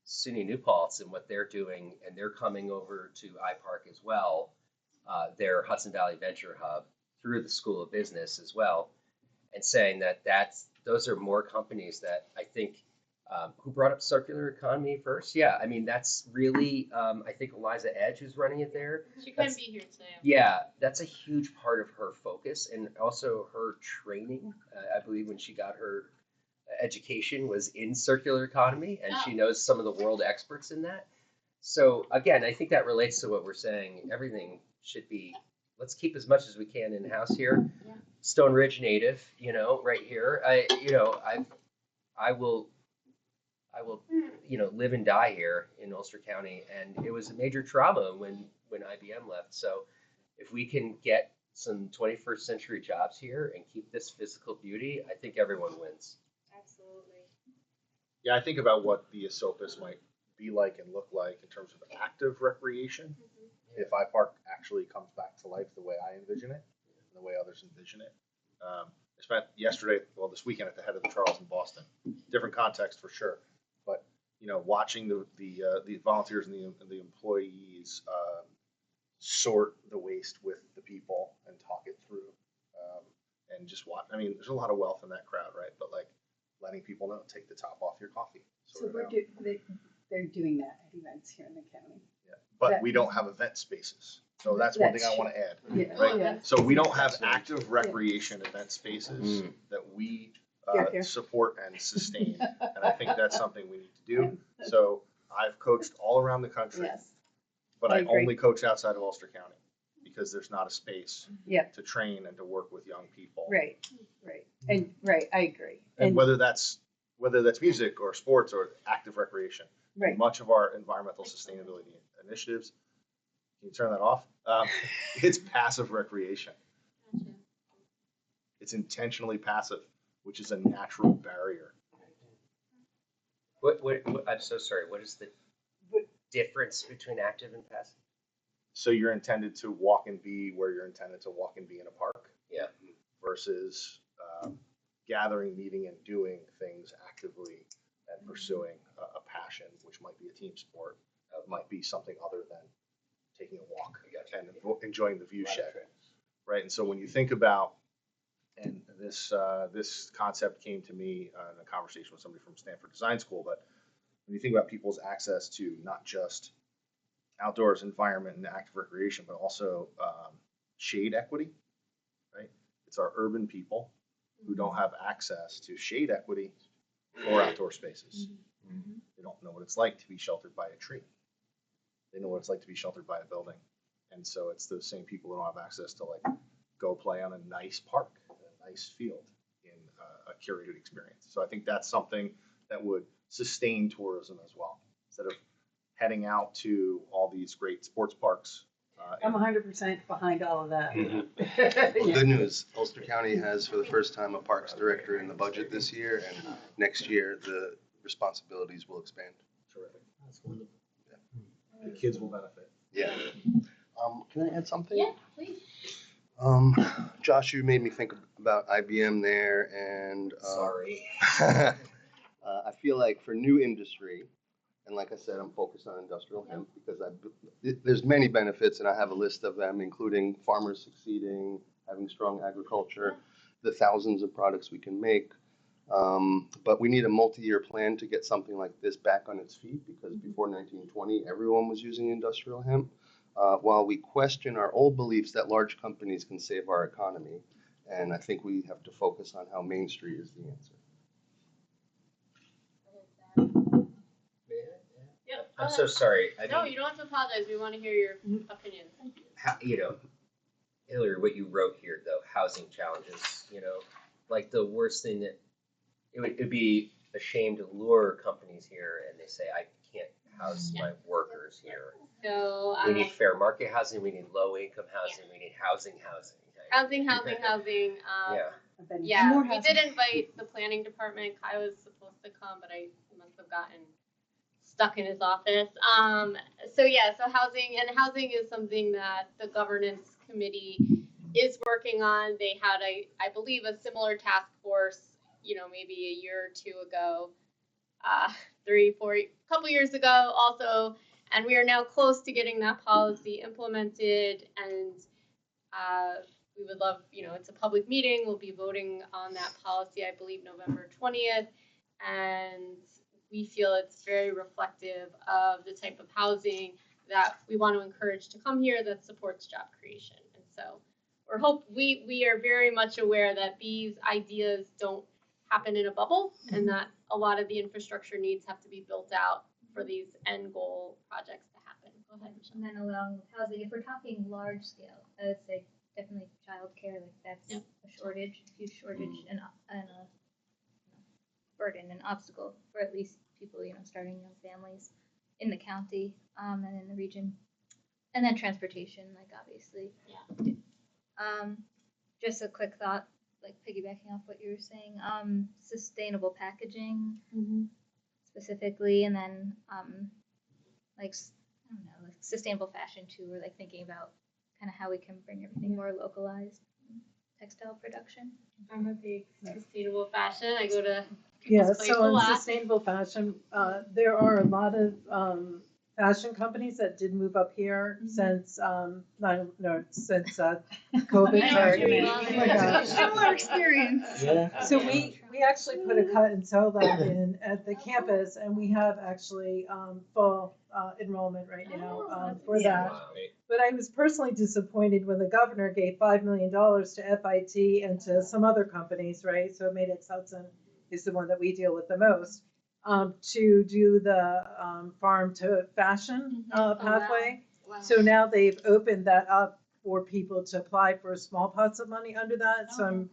SUNY New Paltz and what they're doing, and they're coming over to iPark as well, their Hudson Valley Venture Hub through the School of Business as well, and saying that those are more companies that I think, who brought up circular economy first? Yeah, I mean, that's really, I think Eliza Edge, who's running it there. She couldn't be here today. Yeah, that's a huge part of her focus and also her training. I believe when she got her education was in circular economy, and she knows some of the world experts in that. So again, I think that relates to what we're saying. Everything should be, let's keep as much as we can in house here. Yeah. Stone Ridge native, right here. I will live and die here in Ulster County, and it was a major trauma when IBM left. So if we can get some 21st century jobs here and keep this physical beauty, I think everyone wins. Absolutely. Yeah, I think about what the Esopus might be like and look like in terms of active recreation if iPark actually comes back to life the way I envision it and the way others envision it. I spent this weekend at the head of the Charles in Boston. Different context for sure, but watching the volunteers and the employees sort the waste with the people and talk it through, and just watch. I mean, there's a lot of wealth in that crowd, right? But letting people know, take the top off your coffee. So they're doing that at events here in the county. Yeah, but we don't have event spaces. So that's one thing I want to add. Yeah, Right. yeah. So we don't have active recreation event spaces that we Here. support and sustain. And I think that's something we need to do. So I've coached all around the country, Yes, but I I agree. only coach outside of Ulster County because there's not a space Yeah. to train and to work with young people. right, and, right, I agree. And whether that's music or sports or active recreation. Right. Much of our environmental sustainability initiatives, can you turn that off? It's passive recreation. It's intentionally passive, which is a natural barrier. What, I'm so sorry, what is the difference between active and passive? So you're intended to walk and be where you're intended to walk and be in a park. Yeah. Versus gathering, meeting, and doing things actively and pursuing a passion, which might be a team sport, might be something other than taking a walk and enjoying the view shed, right? And so when you think about, and this concept came to me in a conversation with somebody from Stanford Design School, but when you think about people's access to not just outdoors environment and active recreation, but also shade equity, right? It's our urban people who don't have access to shade equity or outdoor spaces. They don't know what it's like to be sheltered by a tree. They know what it's like to be sheltered by a building. And so it's those same people who don't have access to like go play on a nice park, a nice field in a curated experience. So I think that's something that would sustain tourism as well. Instead of heading out to all these great sports parks. I'm 100% behind all of that. Well, good news, Ulster County has for the first time a parks director in the budget this year, and next year the responsibilities will expand. Terrific. That's wonderful. The kids will benefit. Yeah. Can I add something? Yeah, please. Josh, you made me think about IBM there, and Sorry. I feel like for new industry, and like I said, I'm focused on industrial hemp because there's many benefits, and I have a list of them, including farmers succeeding, having strong agriculture, the thousands of products we can make. But we need a multi-year plan to get something like this back on its feet, because before 1920, everyone was using industrial hemp. While we question our old beliefs that large companies can save our economy, and I think we have to focus on how Main Street is the answer. Yep. I'm so sorry. No, you don't have to apologize. We want to hear your opinions. Hillary, what you wrote here, though, housing challenges, like the worst thing that it'd be a shame to lure companies here and they say, I can't house my workers here. So We need fair market housing, we need low income housing, we need housing. housing. Yeah. More We housing. did invite the planning department. Kai was supposed to come, but I must have gotten stuck in his office. So housing is something that the governance committee is working on. They had I believe a similar task force, maybe a year or two ago, 3-4 couple years ago also, and we are now close to getting that policy implemented, and we would love, it's a public meeting, we'll be voting on that policy, I believe November 20th, and we feel it's very reflective of the type of housing that we want to encourage to come here that supports job creation. And so we are very much aware that these ideas don't happen in a bubble, and that a lot of the infrastructure needs have to be built out for these end goal projects to happen. Go ahead, Michelle. And then along with housing, if we're talking large scale, I would say definitely childcare, like that's a shortage, huge shortage, and a burden, an obstacle for at least people, starting young families in the county, and in the region. And then transportation, like obviously. Yeah. Just a quick thought, like piggybacking off what you were saying, sustainable packaging specifically, and then like sustainable fashion too. We're like thinking about kind of how we can bring everything more localized. Textile production. I'm a big sustainable fashion. I go to Yeah, People's Place so a in lot. sustainable fashion, there are a lot of fashion companies that did move up here since since COVID. Sorry. Oh my gosh. Similar experience. So we actually put a cut and sew lab in at the campus, and we have actually full enrollment right now for that. But I was personally disappointed when the governor gave $5 million to FIT and to some other companies, right? So Madex Hudson is the one that we deal with the most, to do the farm to fashion pathway. Wow. So now they've opened that up for people to apply for small pots of money under that. So I'm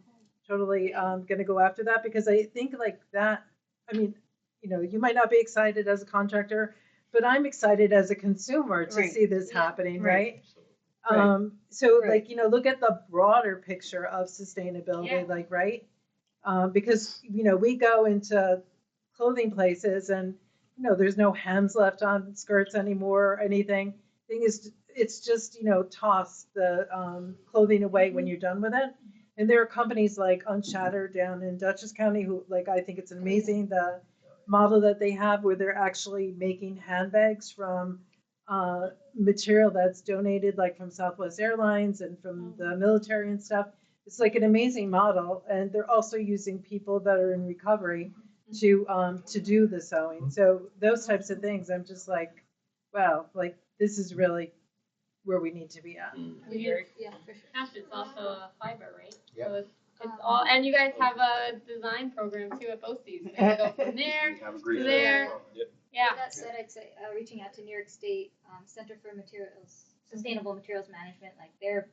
totally going to go after that, because I think like that, I mean, you know, you might not be excited as a contractor, but I'm excited as a consumer to Right. see this happening, right? Right. So Right. like, you know, look at the broader picture of sustainability, like, right? Because, you know, we go into clothing places and, you know, there's no hems left on skirts anymore or anything. Thing is, it's just, you know, toss the clothing away when you're done with it. And there are companies like Unshattered down in Dutchess County who, like, I think it's amazing the model that they have where they're actually making handbags from material that's donated, like from Southwest Airlines and from the military and stuff. It's like an amazing model, and they're also using people that are in recovery to do the sewing. So those types of things, I'm just like, wow, like this is really where we need to be at. Yeah, for sure. Hemp is also a fiber, right? Yep. So it's all, and you guys have a design program too at BOCES. So you go from there We have a to great there. Yeah. With that said, I'd say reaching out to New York State Center for Sustainable Materials Management, like they're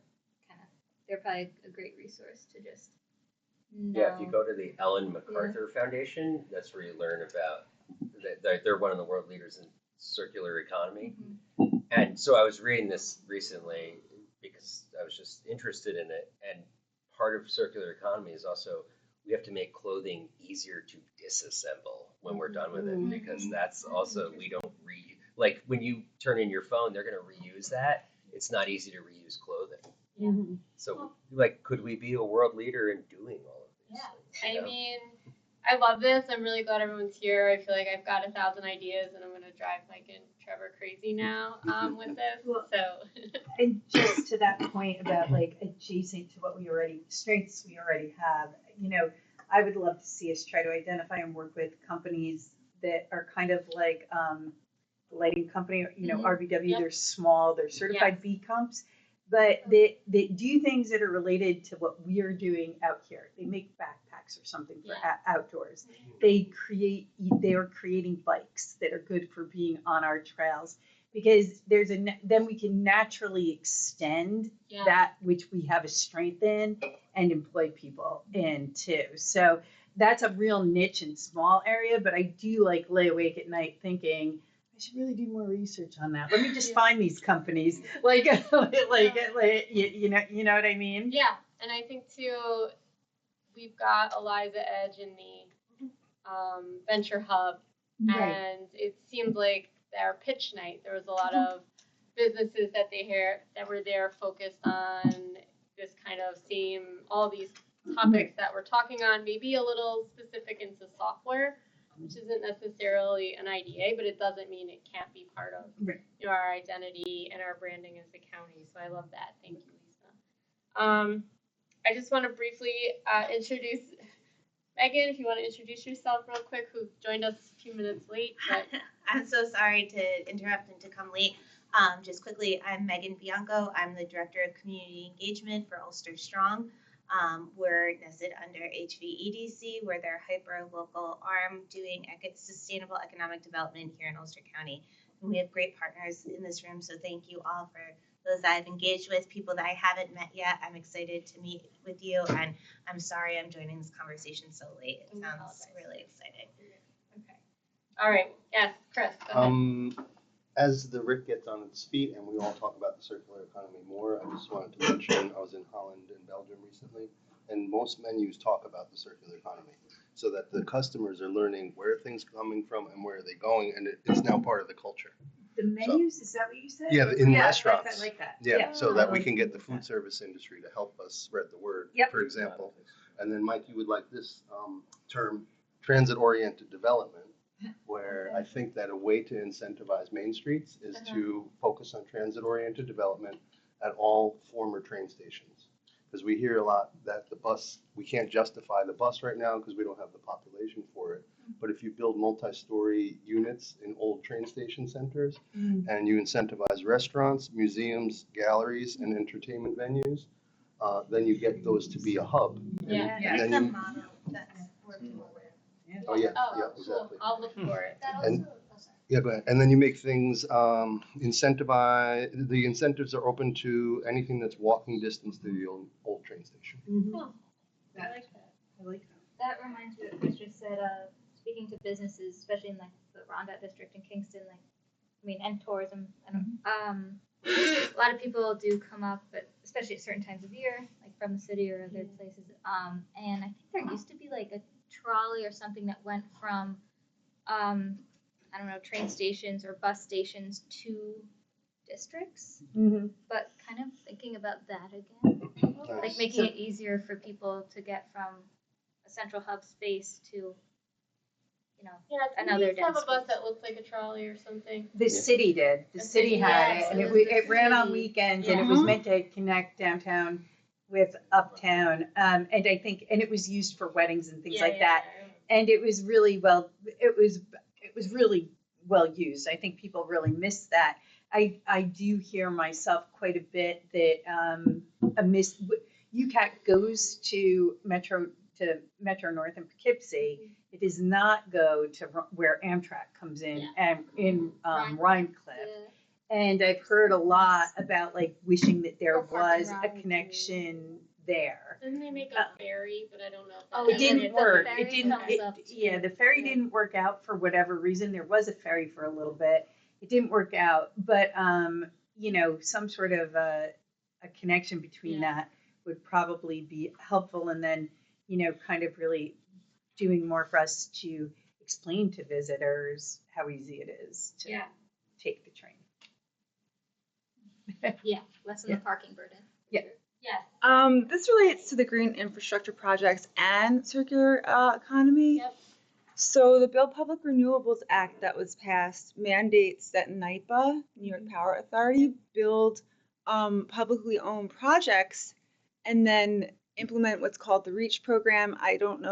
probably a great resource to just know. Yeah, if you go to the Ellen MacArthur Foundation, that's where you learn about, they're one of the world leaders in circular economy. And so I was reading this recently because I was just interested in it. And part of circular economy is also we have to make clothing easier to disassemble when we're done with it, because that's also, we don't like when you turn in your phone, they're going to reuse that. It's not easy to reuse clothing. So, like, could we be a world leader in doing all of these things? You I know? mean, I love this. I'm really glad everyone's here. I feel like I've got 1,000 ideas, and I'm gonna drive Mike and Trevor crazy now with this. So, And just to that point about like adjacent to what strengths we already have, you know, I would love to see us try to identify and work with companies that are kind of like the lighting company, you know, RVW. Yep. They're small, they're certified B Comps, but they do things that are related to what we are doing out here. They make backpacks or something for outdoors. They are creating bikes that are good for being on our trails, because then we can naturally extend that which we have a strength in and employ people in too. So that's a real niche and small area, but I do like lay awake at night thinking, I should really do more research on that. Let me just find these companies, like you know what I mean? yeah, and I think too, we've got Eliza Edge in the Venture Hub, and it seemed like their pitch night, there was a lot of businesses that were there focused on this kind of all these topics that we're talking on, maybe a little specific into software, which isn't necessarily an IDA, but it doesn't mean it can't be part of our identity and our branding as the county. So I love that. Thank you, Lisa. I just want to briefly introduce Megan, if you want to introduce yourself real quick, who joined us a few minutes late. But I'm so sorry to interrupt and to come late. Just quickly, I'm Megan Bianco. I'm the Director of Community Engagement for Ulster Strong. We're nested under HVEDC. We're their hyper-local arm doing sustainable economic development here in Ulster County. And we have great partners in this room, so thank you all for those I've engaged with, people that I haven't met yet. I'm excited to meet with you, and I'm sorry I'm joining this conversation so late. It sounds really exciting. okay. All right. Yes, Chris, go ahead. As the Rick gets on its feet and we all talk about the circular economy more, I just wanted to mention I was in Holland and Belgium recently, and most menus talk about the circular economy, so that the customers are learning where things are coming from and where are they going, and it's now part of the culture. The menus, is that what you said? Yeah, in restaurants. I like that. Yeah, so that we can get the food service industry to help us spread the word, for example. And then, Mike, you would like this term, transit-oriented development. where I think that a way to incentivize main streets is to focus on transit-oriented development at all former train stations. Because we hear a lot that the bus, we can't justify the bus right now because we don't have the population for it. But if you build multi-story units in old train station centers and you incentivize restaurants, museums, galleries, and entertainment venues, then you get those to be a hub. Yeah. And then It's a you, model that's working well. oh yeah, Oh, yeah, cool. exactly. I'll look for it. And yeah, go ahead. And then you make things incentivize. The incentives are open to anything that's walking distance to the old train station. I like that. I like that. That reminds me of what Chris just said, speaking to businesses, especially in like the Rondat district in Kingston, like, I mean, and tourism, a lot of people do come up, but especially at certain times of year, like from the city or other places. And I think there used to be like a trolley or something that went from, I don't know, train stations or bus stations to districts. But kind of thinking about that again, like making it easier for people to get from a central hub space to, you know, another have a dense bus space. that looks like a trolley or something. The city did. The city had it, and it ran on weekends, and it was meant to connect downtown with uptown. And I think, and it was used for weddings and things like that. And it was really really well used. I think people really miss that. I do hear myself quite a bit that UCAT goes to Metro North and Poughkeepsie. It does not go to where Amtrak comes in and in Rhinecliff. And I've heard a lot about like wishing that there was a connection there. Didn't they make a ferry? But I don't know if that It didn't work. It didn't. The ferry didn't work out for whatever reason. There was a ferry for a little bit. It didn't work out, but some sort of a connection between that would probably be helpful. And then, kind of really doing more for us to explain to visitors how easy it is to take the train. Lessen the parking burden. Yeah. Yes. This relates to the green infrastructure projects and circular economy. Yep. So the Build Public Renewables Act that was passed mandates that NYPA, New York Power Authority, build publicly owned projects and then implement what's called the REACH program. I don't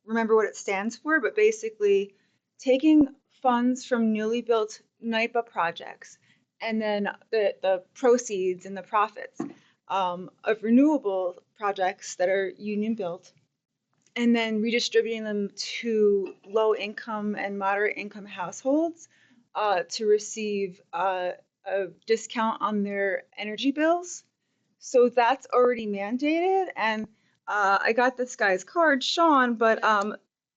remember what it stands for, but basically taking funds from newly built NYPA projects and then the proceeds and the profits of renewable projects that are union built, and then redistributing them to low income and moderate income households to receive a discount on their energy bills. So that's already mandated, and I got this guy's card, Sean, but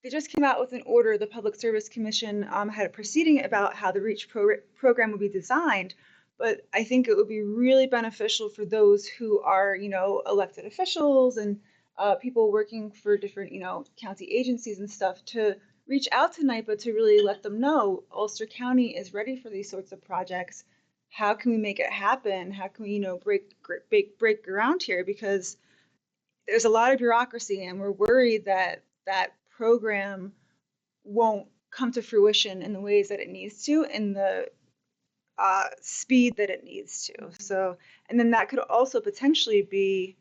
they just came out with an order. The Public Service Commission had a proceeding about how the REACH program would be designed, but I think it would be really beneficial for those who are, elected officials and people working for different, county agencies and stuff to reach out to NYPA to really let them know Ulster County is ready for these sorts of projects. How can we make it happen? How can we, break ground here? Because there's a lot of bureaucracy, and we're worried that that program won't come to fruition in the ways that it needs to, in the speed that it needs to. So, and then that could also potentially be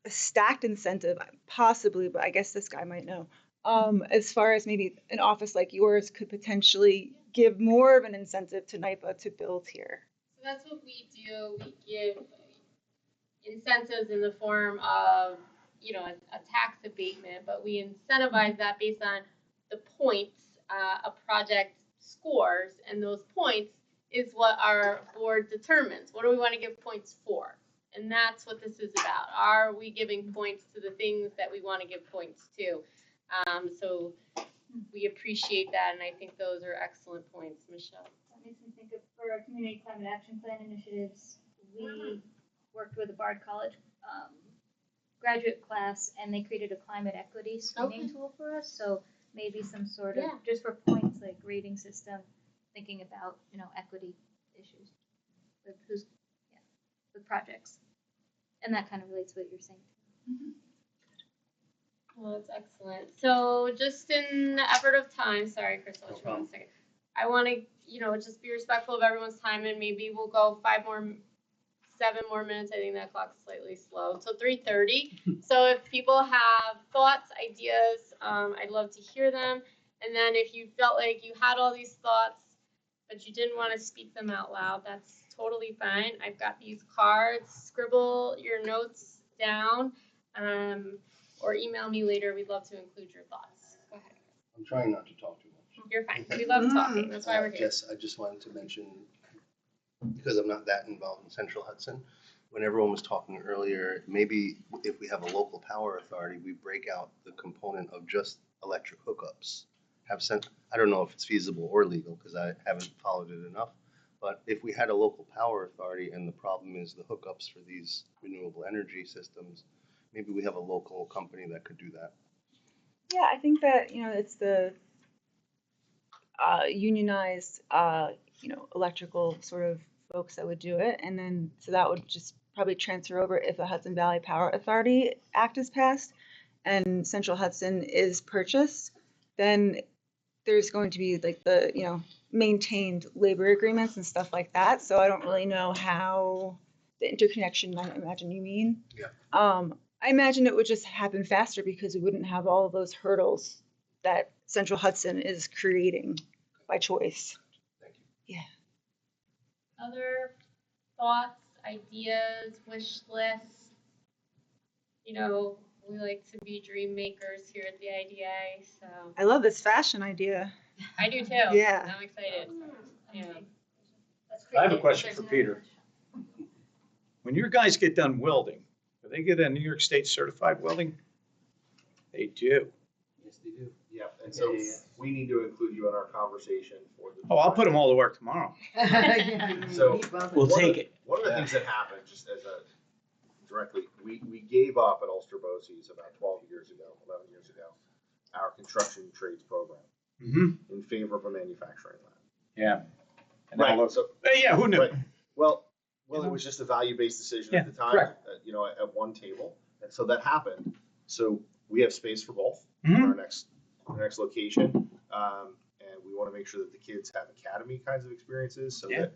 a stacked incentive, possibly, but I guess this guy might know. As far as maybe an office like yours could potentially give more of an incentive to NYPA to build here. So that's what we do. We give incentives in the form of, a tax abatement, but we incentivize that based on the points a project scores, and those points is what our board determines. What do we want to give points for? And that's what this is about. Are we giving points to the things that we want to give points to? So we appreciate that, and I think those are excellent points, Michelle. That makes me think of, for our community climate action plan initiatives, we worked with a Bard College graduate class, and they created a climate equity screening tool for us. So maybe some sort of, just for points, like rating system, thinking about, equity issues with with projects. And that kind of relates to what you're saying. Well, that's excellent. So just in the effort of time, sorry, Chris, I'll let you go in a second. I want to, just be respectful of everyone's time, and maybe we'll go 7 more minutes. I think that clock's slightly slow. So 3:30. So if people have thoughts, ideas, I'd love to hear them. And then if you felt like you had all these thoughts, but you didn't want to speak them out loud, that's totally fine. I've got these cards. Scribble your notes down, or email me later. We'd love to include your thoughts. Go ahead. I'm trying not to talk too much. You're fine. We love talking. That's why we're here. Yes, I just wanted to mention, because I'm not that involved in Central Hudson, when everyone was talking earlier, maybe if we have a local power authority, we break out the component of just electric hookups. I don't know if it's feasible or legal because I haven't followed it enough, but if we had a local power authority and the problem is the hookups for these renewable energy systems, maybe we have a local company that could do that. Yeah, I think that, it's the unionized, electrical sort of folks that would do it. And then, so that would just probably transfer over if the Hudson Valley Power Authority Act is passed and Central Hudson is purchased, then there's going to be like the, maintained labor agreements and stuff like that. So I don't really know how the interconnection, I imagine you mean. Yeah. I imagine it would just happen faster because we wouldn't have all of those hurdles that Central Hudson is creating by choice. Thank you. Yeah. Other thoughts, ideas, wish lists? We like to be dream makers here at the IDA, so. I love this fashion idea. I do too. Yeah. I'm excited. Yeah. I have a question for Peter. When your guys get done welding, do they get a New York State certified welding? They do. Yes, they do. Yeah, and so we need to include you in our conversation for the. Oh, I'll put them all to work tomorrow. So We'll take it. One of the things that happened, just as a directly, we gave up at Ulster Bosse's about 11 years ago, our construction trades program in favor of a manufacturing lab. Yeah. And Right. So, yeah, who knew? Right. Well, it was just a value-based decision at the time, correct. At one table, and so that happened. So we have space for both Mhm. in our next location, and we want to make sure that the kids have academy kinds of experiences, so that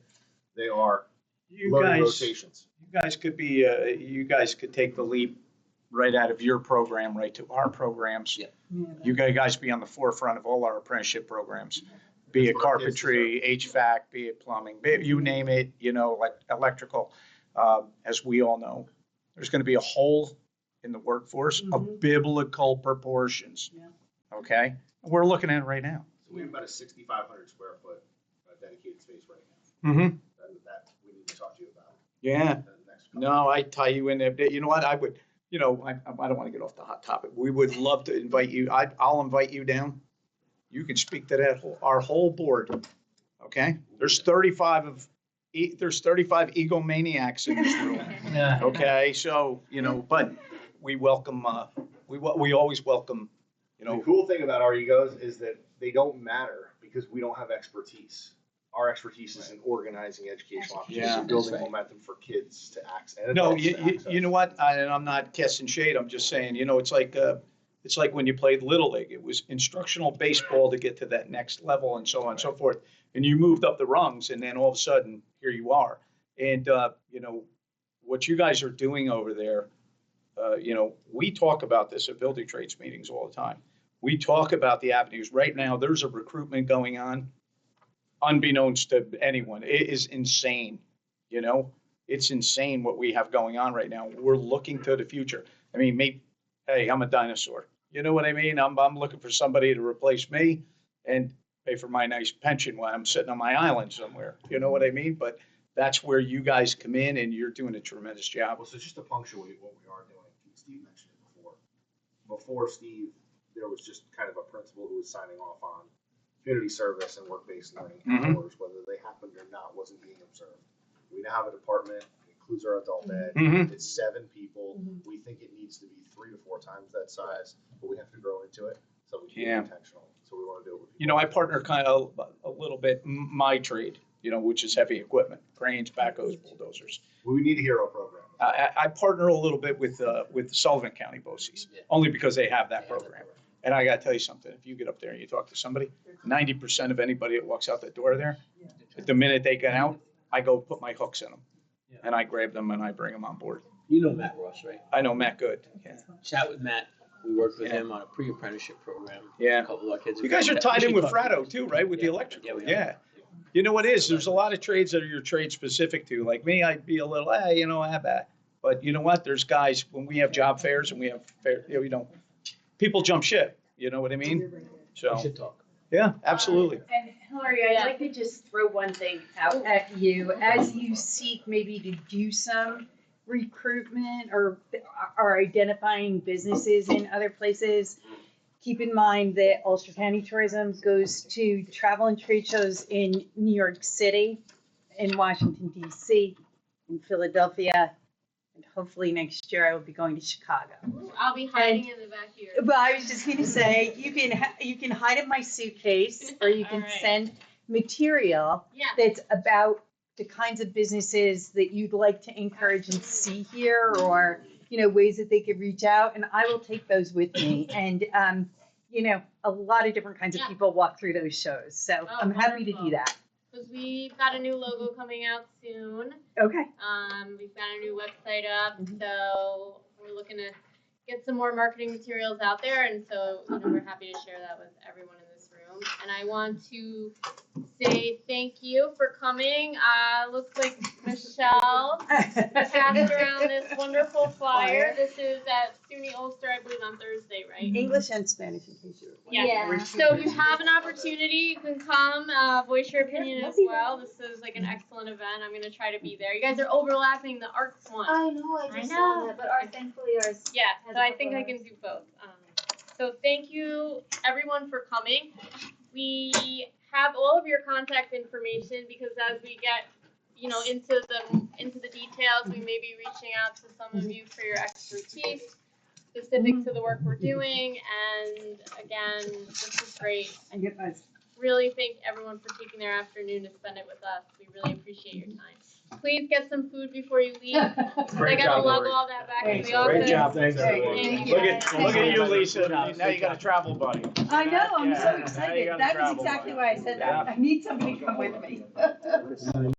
they are learning rotations. You guys could be. You guys could take the leap right out of your program right to our programs. Yeah. You guys be on the forefront of all our apprenticeship programs. Be it carpentry, HVAC, be it plumbing, you name it, like electrical. As we all know, there's going to be a hole in the workforce of biblical proportions. Yeah. Okay? We're looking at it right now. So we have about a 6,500 square foot dedicated space right now. Mm-hmm. And that we need to talk to you about. Yeah. The next couple. No, I tie you in there. You know what? I would, I don't want to get off the hot topic. We would love to invite you. I'll invite you down. You can speak to our whole board. Okay? There's 35 egomaniacs in this room. Okay? So, but we welcome, we always welcome, The cool thing about our egos is that they don't matter because we don't have expertise. Our expertise is in organizing educational opportunities and building momentum for kids to access. And no, adults to access. you know what? And I'm not casting shade. I'm just saying, it's like when you played Little League. It was instructional baseball to get to that next level and so on and so forth. And you moved up the rungs, and then all of a sudden, here you are. And, what you guys are doing over there, we talk about this at building trades meetings all the time. We talk about the avenues. Right now, there's a recruitment going on, unbeknownst to anyone. It is insane, It's insane what we have going on right now. We're looking to the future. I mean, hey, I'm a dinosaur. You know what I mean? I'm looking for somebody to replace me and pay for my nice pension while I'm sitting on my island somewhere. You know what I mean? But that's where you guys come in, and you're doing a tremendous job. Well, so just to punctuate what we are doing, Steve mentioned it before. Before Steve, there was just kind of a principal who was signing off on community service and work-based learning hours, whether they happened or not, wasn't being observed. We now have a department, it includes our adult ed, it's 7 people. We think it needs to be 3 to 4 times that size, but we have to grow into it, so we can be intentional. So we want to do it with people. I partner kind of a little bit my trade, which is heavy equipment, cranes, backhoes, bulldozers. We need a hero program. I partner a little bit with the Sullivan County BOCES, only because they have that program. And I gotta tell you something, if you get up there and you talk to somebody, 90% of anybody that walks out the door there, the minute they get out, I go put my hooks in them. And I grab them and I bring them on board. You know Matt Ross, right? I know Matt good, yeah. Chat with Matt. We worked with him on a pre-apprenticeship program. Yeah. A couple of our kids. You guys are tied in with We should talk to Fratto too, right, with the electrical? Yeah, we are. Yeah. You know what it is, there's a lot of trades that are your trade specific to. Like me, I'd be a little, I have that. But you know what, there's guys, when we have job fairs and we have fair, people jump ship, you know what I mean? We So, should talk. yeah, absolutely. And Hillary, I'd like to just throw one thing out at you. As you seek maybe to do some recruitment or are identifying businesses in other places, keep in mind that Ulster County Tourism goes to travel and trade shows in New York City, in Washington, D.C., in Philadelphia, and hopefully next year I will be going to Chicago. I'll be hiding in the back here. Well, I was just going to say, you can hide in my suitcase, or you can All right. send material Yeah. that's about the kinds of businesses that you'd like to encourage and see here, or ways that they could reach out, and I will take those with me. And a lot of different kinds of Yeah. people walk through those shows, so Oh, I'm happy to wonderful. do that. Because we've got a new logo coming out soon. Okay. We've got a new website up, Mhm. so we're looking to get some more marketing materials out there, and so we're happy to share that with everyone in this room. And I want to say thank you for coming. Looks like Michelle passed around this wonderful flyer. This is at SUNY Ulster, I believe, on Thursday, right? English and Spanish, in case you're Yeah. So if you have an opportunity, you can come, voice your opinion as well. This is like an excellent event. I'm gonna try to be there. You guys are overlapping the arts one. I know, I just saw that, but thankfully ours. Yeah, so I think I can do both. So thank you everyone for coming. We have all of your contact information because as we get, into the details, we may be reaching out to some of you for your expertise specific to the work we're doing. And again, this is great. I get those. Really thank everyone for taking their afternoon to spend it with us. We really appreciate your time. Please get some food before you leave. I Great gotta job, lug Lori. all that back to Thanks. the office. Great job, thanks everyone. Thank Look you. at you, Lisa, now you got a travel buddy. I know, I'm Yeah, so now you excited. got a That was travel exactly buddy. why I said that. Yeah. I need somebody to come with me.